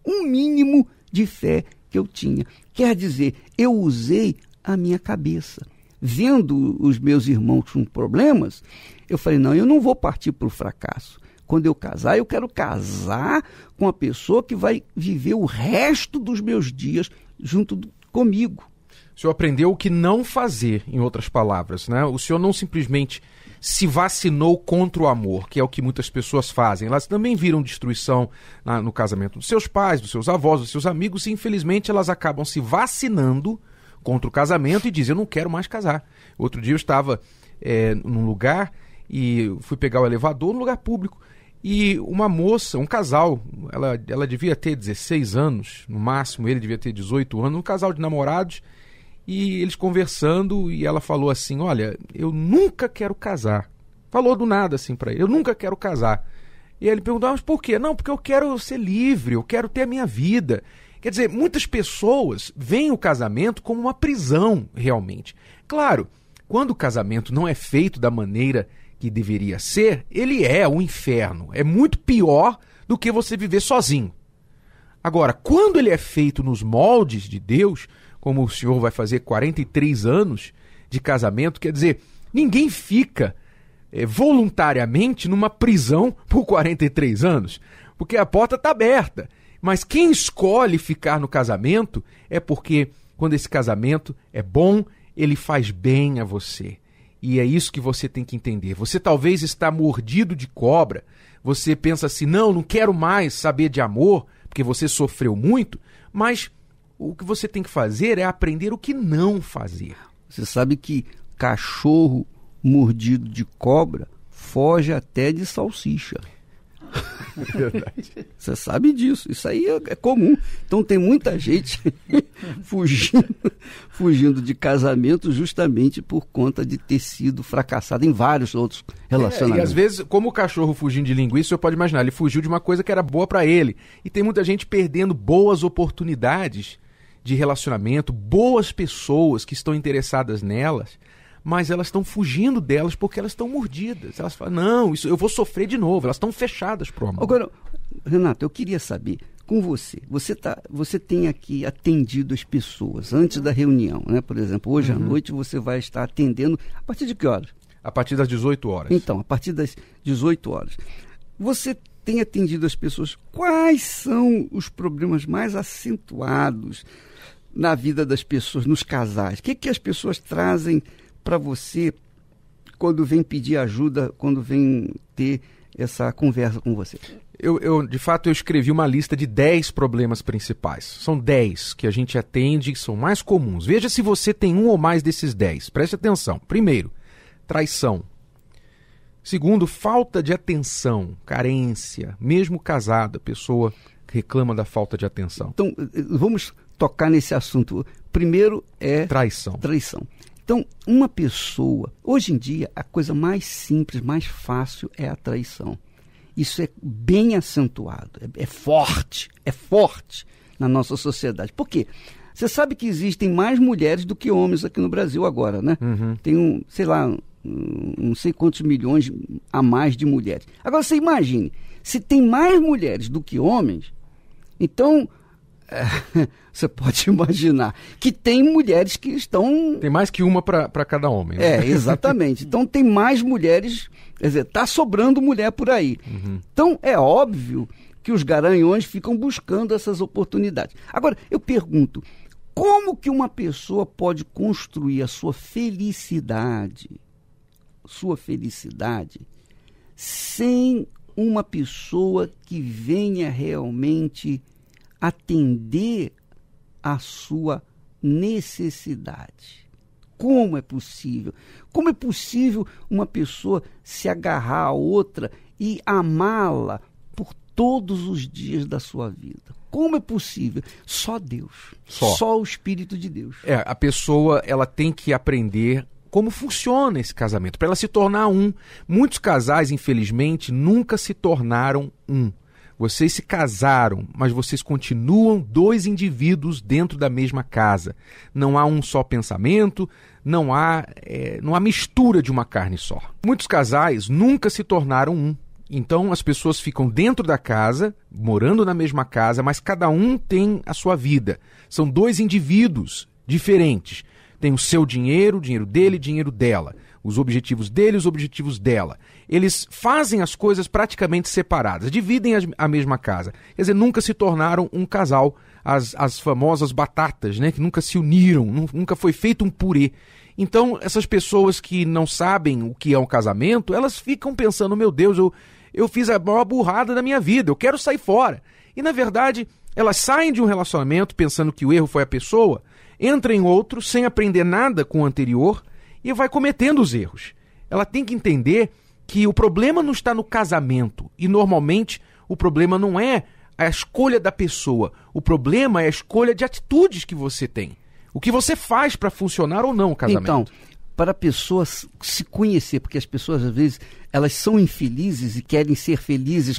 um mínimo de fé que eu tinha. Quer dizer, eu usei a minha cabeça. Vendo os meus irmãos com problemas, eu falei, não, eu não vou partir para o fracasso. Quando eu casar, eu quero casar com a pessoa que vai viver o resto dos meus dias junto comigo. O senhor aprendeu o que não fazer, em outras palavras, né? O senhor não simplesmente se vacinou contra o amor, que é o que muitas pessoas fazem. Elas também viram destruição no casamento dos seus pais, dos seus avós, dos seus amigos, e infelizmente elas acabam se vacinando contra o casamento e dizem, eu não quero mais casar. Outro dia eu estava num lugar e fui pegar o elevador num lugar público. E uma moça, um casal, ela devia ter 16 anos, no máximo, ele devia ter 18 anos, um casal de namorados, e eles conversando, e ela falou assim, olha, eu nunca quero casar. Falou do nada assim para ele, eu nunca quero casar. E ele perguntou, mas por quê? Não, porque eu quero ser livre, eu quero ter a minha vida. Quer dizer, muitas pessoas veem o casamento como uma prisão, realmente. Claro, quando o casamento não é feito da maneira que deveria ser, ele é o inferno. É muito pior do que você viver sozinho. Agora, quando ele é feito nos moldes de Deus, como o senhor vai fazer 43 anos de casamento, quer dizer, ninguém fica voluntariamente numa prisão por 43 anos, porque a porta está aberta. Mas quem escolhe ficar no casamento é porque quando esse casamento é bom, ele faz bem a você. E é isso que você tem que entender. Você talvez está mordido de cobra, você pensa assim, não quero mais saber de amor, porque você sofreu muito, mas o que você tem que fazer é aprender o que não fazer. Você sabe que cachorro mordido de cobra foge até de salsicha. Verdade. Você sabe disso, isso aí é comum. Então tem muita gente fugindo de casamento justamente por conta de ter sido fracassado em vários outros relacionamentos. E às vezes, como o cachorro fugindo de linguiça, você pode imaginar, ele fugiu de uma coisa que era boa para ele. E tem muita gente perdendo boas oportunidades de relacionamento, boas pessoas que estão interessadas nelas, mas elas estão fugindo delas porque elas estão mordidas. Elas falam, não, isso eu vou sofrer de novo. Elas estão fechadas pro amor. Agora, Renato, eu queria saber, com você tem aqui atendido as pessoas antes da reunião, né? Por exemplo, hoje à noite você vai estar atendendo, a partir de que horas? A partir das 18 horas. Então, a partir das 18 horas. Você tem atendido as pessoas, quais são os problemas mais acentuados na vida das pessoas, nos casais? O que as pessoas trazem para você quando vem pedir ajuda, quando vem ter essa conversa com você? De fato, eu escrevi uma lista de 10 problemas principais. São 10 que a gente atende e são mais comuns. Veja se você tem um ou mais desses 10. Preste atenção. Primeiro, traição. Segundo, falta de atenção, carência. Mesmo casada, a pessoa reclama da falta de atenção. Então, vamos tocar nesse assunto. Primeiro é traição. Então, uma pessoa, hoje em dia, a coisa mais simples, mais fácil é a traição. Isso é bem acentuado, é forte na nossa sociedade. Por quê? Você sabe que existem mais mulheres do que homens aqui no Brasil agora, né? Tem não sei quantos milhões a mais de mulheres. Agora, você imagine, se tem mais mulheres do que homens, então você pode imaginar que tem mulheres que estão... Tem mais que uma para cada homem. Né? Exatamente. Então tem mais mulheres, quer dizer, está sobrando mulher por aí. Então é óbvio que os garanhões ficam buscando essas oportunidades. Agora, eu pergunto, como que uma pessoa pode construir a sua felicidade sem uma pessoa que venha realmente atender a sua necessidade? Como é possível? Como é possível uma pessoa se agarrar a outra e amá-la por todos os dias da sua vida? Como é possível? Só Deus. Só o Espírito de Deus. A pessoa ela tem que aprender como funciona esse casamento, para ela se tornar um. Muitos casais, infelizmente, nunca se tornaram um. Vocês se casaram, mas vocês continuam dois indivíduos dentro da mesma casa. Não há um só pensamento, não há mistura de uma carne só. Muitos casais nunca se tornaram um. Então as pessoas ficam dentro da casa, morando na mesma casa, mas cada um tem a sua vida. São dois indivíduos diferentes. Tem o seu dinheiro, o dinheiro dele, o dinheiro dela. Os objetivos dele, os objetivos dela. Eles fazem as coisas praticamente separadas, dividem a mesma casa. Quer dizer, nunca se tornaram um casal, as famosas batatas, né, que nunca se uniram, nunca foi feito um purê. Então, essas pessoas que não sabem o que é um casamento, elas ficam pensando, meu Deus, eu fiz a maior burrada da minha vida, eu quero sair fora. E, na verdade, elas saem de um relacionamento pensando que o erro foi a pessoa, entram em outro sem aprender nada com o anterior e vai cometendo os erros. Ela tem que entender que o problema não está no casamento e, normalmente, o problema não é a escolha da pessoa. O problema é a escolha de atitudes que você tem. O que você faz para funcionar ou não o casamento. Então, para a pessoa se conhecer, porque as pessoas, às vezes, elas são infelizes e querem ser felizes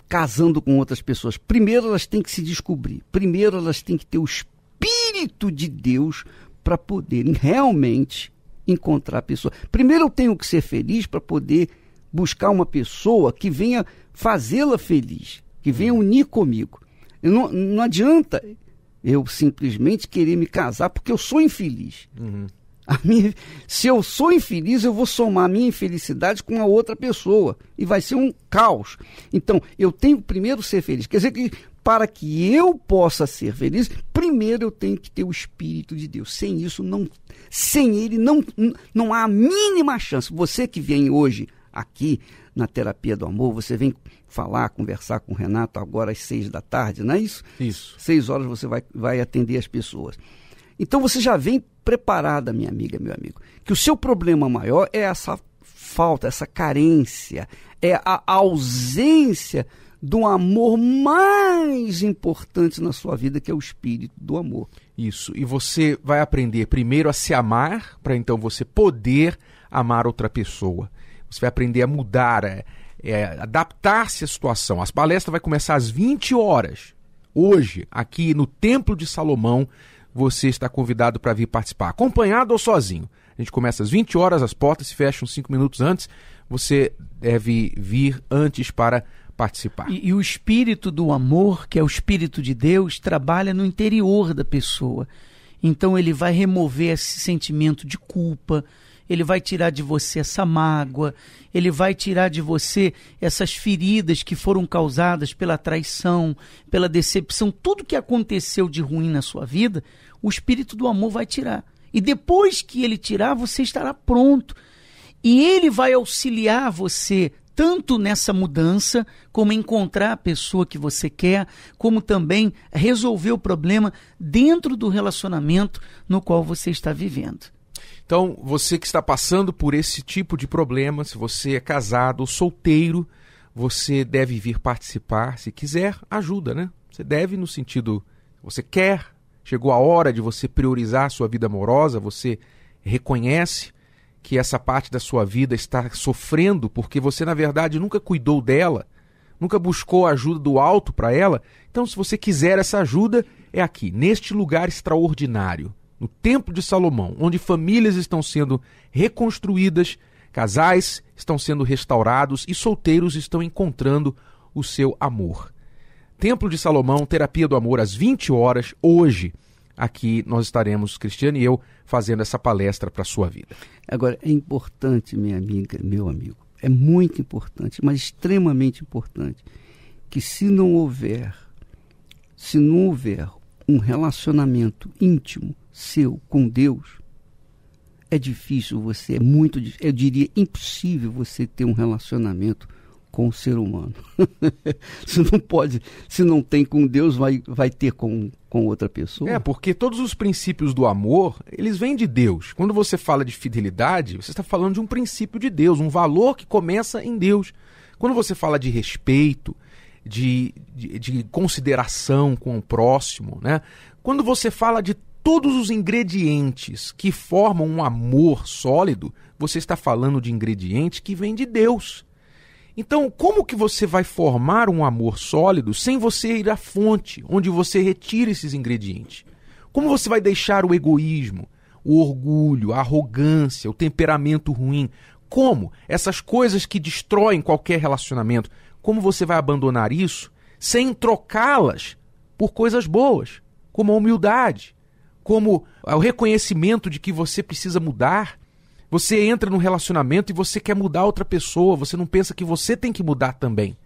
casando com outras pessoas. Primeiro, elas têm que se descobrir. Primeiro, elas têm que ter o Espírito de Deus para poderem realmente encontrar a pessoa. Primeiro eu tenho que ser feliz para poder buscar uma pessoa que venha fazê-la feliz, que venha unir comigo. Não adianta eu simplesmente querer me casar porque eu sou infeliz. Se eu sou infeliz, eu vou somar a minha infelicidade com a outra pessoa e vai ser um caos. Então, eu tenho primeiro ser feliz. Quer dizer que para que eu possa ser feliz, primeiro eu tenho que ter o Espírito de Deus. Sem isso, sem ele, não há a mínima chance. Você que vem hoje aqui na Terapia do Amor, você vem conversar com o Renato agora às 6h, não é isso? Isso. 6h você vai atender as pessoas. Então você já vem preparada, minha amiga, meu amigo, que o seu problema maior é essa falta, essa carência, é a ausência do amor mais importante na sua vida, que é o Espírito do amor. Isso, e você vai aprender primeiro a se amar, para então você poder amar outra pessoa. Você vai aprender a mudar, adaptar-se à situação. A palestra vai começar às 20 horas. Hoje, aqui no Templo de Salomão, você está convidado para vir participar, acompanhado ou sozinho. A gente começa às 20 horas, as portas se fecham 5 minutos antes. Você deve vir antes para participar. E o Espírito do amor, que é o Espírito de Deus, trabalha no interior da pessoa. Então ele vai remover esse sentimento de culpa, ele vai tirar de você essa mágoa, ele vai tirar de você essas feridas que foram causadas pela traição, pela decepção, tudo que aconteceu de ruim na sua vida, o Espírito do amor vai tirar. E depois que ele tirar, você estará pronto. E ele vai auxiliar você tanto nessa mudança, como encontrar a pessoa que você quer, como também resolver o problema dentro do relacionamento no qual você está vivendo. Então, você que está passando por esse tipo de problema, se você é casado ou solteiro, você deve vir participar. Se quiser, ajuda, né? Você deve no sentido, você quer, chegou a hora de você priorizar a sua vida amorosa, você reconhece que essa parte da sua vida está sofrendo porque você, na verdade, nunca cuidou dela, nunca buscou a ajuda do alto para ela. Então, se você quiser essa ajuda, é aqui, neste lugar extraordinário, no Templo de Salomão, onde famílias estão sendo reconstruídas, casais estão sendo restaurados e solteiros estão encontrando o seu amor. Templo de Salomão, Terapia do Amor, às 20 horas, hoje. Aqui nós estaremos, Cristiane e eu, fazendo essa palestra para a sua vida. Agora, é importante, minha amiga, meu amigo, é muito importante, mas extremamente importante, que se não houver um relacionamento íntimo seu com Deus, é difícil você, eu diria impossível você ter um relacionamento com o ser humano. Se não tem com Deus, vai ter com outra pessoa. Porque todos os princípios do amor, eles vêm de Deus. Quando você fala de fidelidade, você está falando de um princípio de Deus, um valor que começa em Deus. Quando você fala de respeito, de consideração com o próximo, né? Quando você fala de todos os ingredientes que formam um amor sólido, você está falando de ingredientes que vêm de Deus. Então, como que você vai formar um amor sólido sem você ir à fonte, onde você retira esses ingredientes? Como você vai deixar o egoísmo, o orgulho, a arrogância, o temperamento ruim? Como? Essas coisas que destroem qualquer relacionamento. Como você vai abandonar isso sem trocá-las por coisas boas, como a humildade, como o reconhecimento de que você precisa mudar? Você entra num relacionamento e você quer mudar outra pessoa, você não pensa que você tem que mudar também.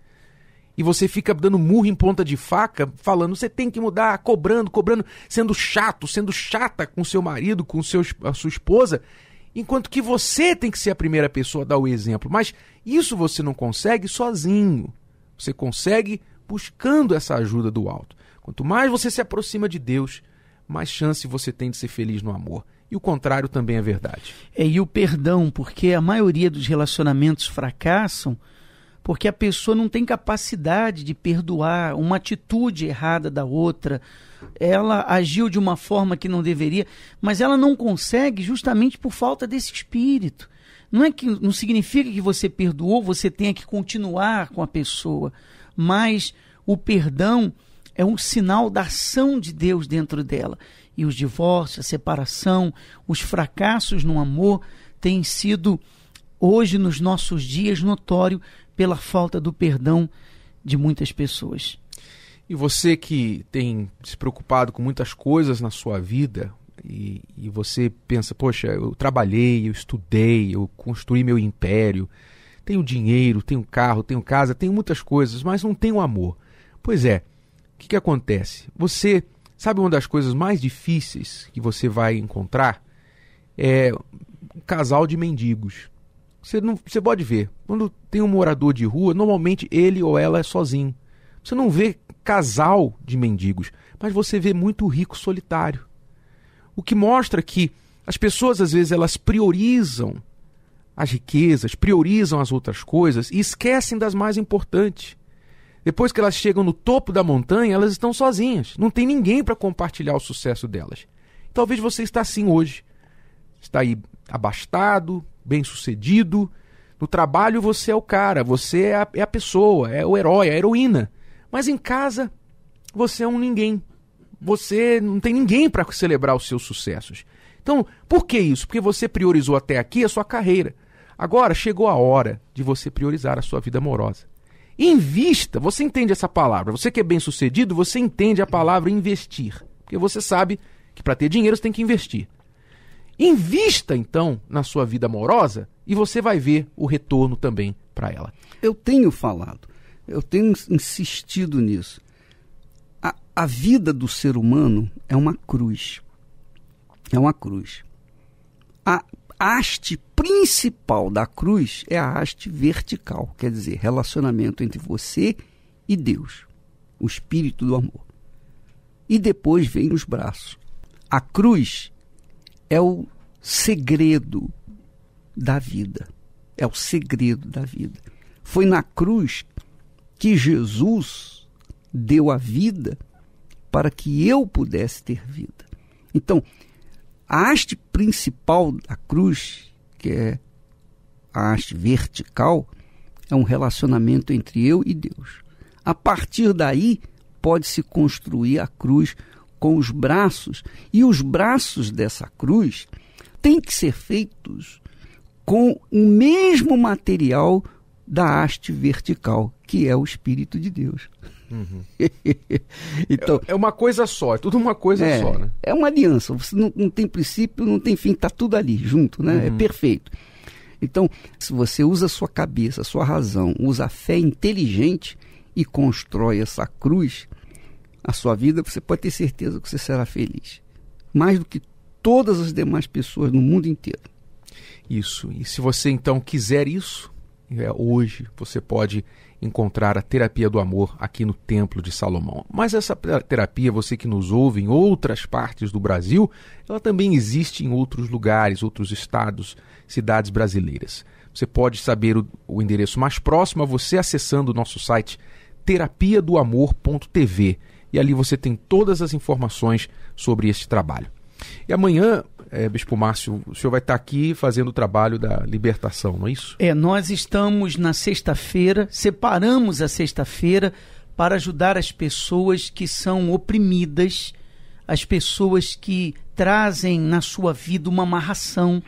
E você fica dando murro em ponta de faca, falando, você tem que mudar, cobrando, sendo chato, sendo chata com seu marido, com a sua esposa, enquanto que você tem que ser a primeira pessoa a dar o exemplo. Mas isso você não consegue sozinho. Você consegue buscando essa ajuda do alto. Quanto mais você se aproxima de Deus, mais chance você tem de ser feliz no amor. E o contrário também é verdade. E o perdão, porque a maioria dos relacionamentos fracassam porque a pessoa não tem capacidade de perdoar uma atitude errada da outra. Ela agiu de uma forma que não deveria, mas ela não consegue justamente por falta desse espírito. Não significa que você perdoou, você tenha que continuar com a pessoa, mas o perdão é um sinal da ação de Deus dentro dela. E os divórcios, a separação, os fracassos no amor têm sido, hoje, nos nossos dias, notório pela falta do perdão de muitas pessoas. E você que tem se preocupado com muitas coisas na sua vida e você pensa, poxa, eu trabalhei, eu estudei, eu construí meu império, tenho dinheiro, tenho carro, tenho casa, tenho muitas coisas, mas não tenho amor. Pois é, o que acontece? Você sabe, uma das coisas mais difíceis que você vai encontrar é um casal de mendigos. Você pode ver, quando tem um morador de rua, normalmente ele ou ela é sozinho. Você não vê casal de mendigos, mas você vê muito rico solitário. O que mostra que as pessoas, às vezes, elas priorizam as riquezas, priorizam as outras coisas e esquecem das mais importantes. Depois que elas chegam no topo da montanha, elas estão sozinhas. Não tem ninguém para compartilhar o sucesso delas. Talvez você está assim hoje. Está aí abastado, bem-sucedido. No trabalho você é o cara, você é a pessoa, é o herói, a heroína. Mas em casa você é um ninguém. Você não tem ninguém para celebrar os seus sucessos. Então, por que isso? Porque você priorizou até aqui a sua carreira. Agora chegou a hora de você priorizar a sua vida amorosa. Invista, você entende essa palavra. Você que é bem-sucedido, você entende a palavra investir. Porque você sabe que para ter dinheiro você tem que investir. Invista, então, na sua vida amorosa e você vai ver o retorno também para ela. Eu tenho falado, eu tenho insistido nisso. A vida do ser humano é uma cruz. É uma cruz. A haste principal da cruz é a haste vertical, quer dizer, relacionamento entre você e Deus, o espírito do amor. E depois vem os braços. A cruz é o segredo da vida. É o segredo da vida. Foi na cruz que Jesus deu a vida para que eu pudesse ter vida. Então, a haste principal da cruz, que é a haste vertical, é um relacionamento entre eu e Deus. A partir daí, pode-se construir a cruz com os braços, e os braços dessa cruz têm que ser feitos com o mesmo material da haste vertical, que é o Espírito de Deus. Então, é uma coisa só, é tudo uma coisa só, né? É uma aliança, você não tem princípio, não tem fim, está tudo ali, junto, né? É perfeito. Então, se você usa a sua cabeça, a sua razão, usa a fé inteligente e constrói essa cruz, a sua vida, você pode ter certeza que você será feliz. Mais do que todas as demais pessoas no mundo inteiro. Isso. E se você então quiser isso, hoje você pode encontrar a terapia do amor aqui no Templo de Salomão. Mas essa terapia, você que nos ouve em outras partes do Brasil, ela também existe em outros lugares, outros estados, cidades brasileiras. Você pode saber o endereço mais próximo a você acessando o nosso site terapiadoamor.tv, e ali você tem todas as informações sobre este trabalho. E amanhã, Bispo Márcio, o senhor vai estar aqui fazendo o trabalho da libertação, não é isso? Nós estamos na sexta-feira, separamos a sexta-feira para ajudar as pessoas que são oprimidas, as pessoas que trazem na sua vida uma amarração.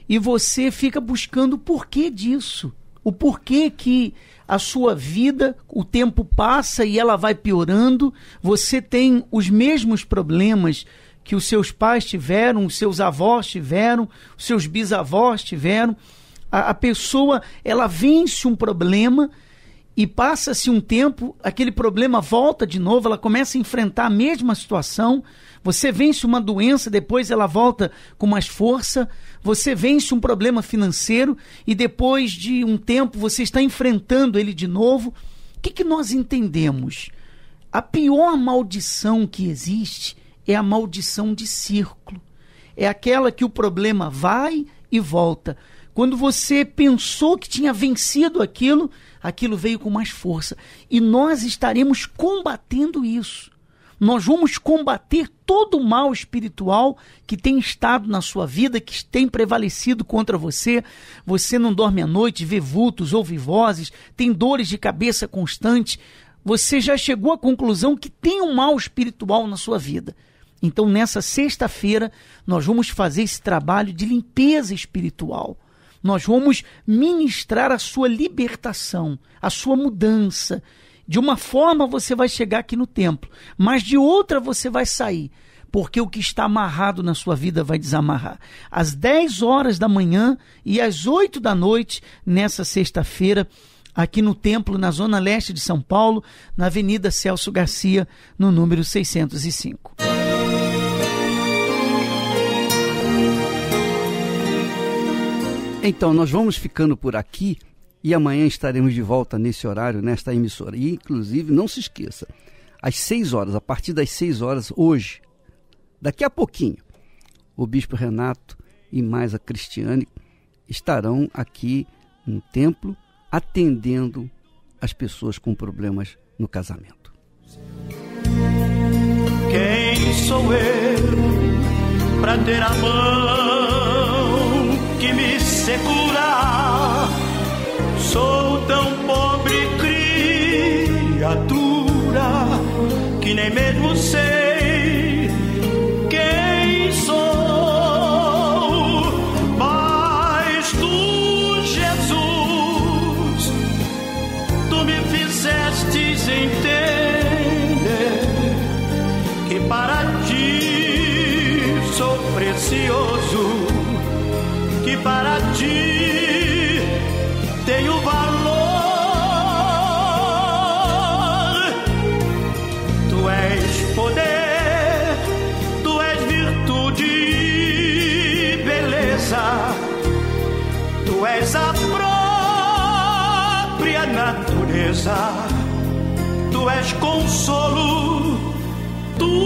E você fica buscando o porquê disso, o porquê que a sua vida, o tempo passa e ela vai piorando, você tem os mesmos problemas que os seus pais tiveram, os seus avós tiveram, os seus bisavós tiveram. A pessoa, ela vence um problema e passa-se um tempo, aquele problema volta de novo, ela começa a enfrentar a mesma situação. Você vence uma doença, depois ela volta com mais força. Você vence um problema financeiro e depois de um tempo você está enfrentando ele de novo. O que nós entendemos? A pior maldição que existe é a maldição de círculo. É aquela que o problema vai e volta. Quando você pensou que tinha vencido aquilo, aquilo veio com mais força. E nós estaremos combatendo isso. Nós vamos combater todo o mal espiritual que tem estado na sua vida, que tem prevalecido contra você. Você não dorme à noite, vê vultos, ouve vozes, tem dores de cabeça constante. Você já chegou à conclusão que tem um mal espiritual na sua vida. Então, nessa sexta-feira, nós vamos fazer esse trabalho de limpeza espiritual. Nós vamos ministrar a sua libertação, a sua mudança. De uma forma você vai chegar aqui no templo, mas de outra você vai sair, porque o que está amarrado na sua vida vai desamarrar. Às 10 horas da manhã e às 8 da noite, nessa sexta-feira, aqui no templo, na zona leste de São Paulo, na Avenida Celso Garcia, no número 605. Então, nós vamos ficando por aqui e amanhã estaremos de volta nesse horário, nesta emissora. E, inclusive, não se esqueça, às 6 horas, a partir das 6 horas, hoje, daqui a pouquinho, o Bispo Renato e mais a Cristiane estarão aqui no templo atendendo as pessoas com problemas no casamento. Quem sou eu para ter a mão que me segura? Sou tão pobre criatura que nem mesmo sei quem sou. Mas tu, Jesus, tu me fizestes entender que para ti sou precioso, que para ti tenho valor. Tu és poder, tu és virtude e beleza, tu és a própria natureza, tu és consolo, tu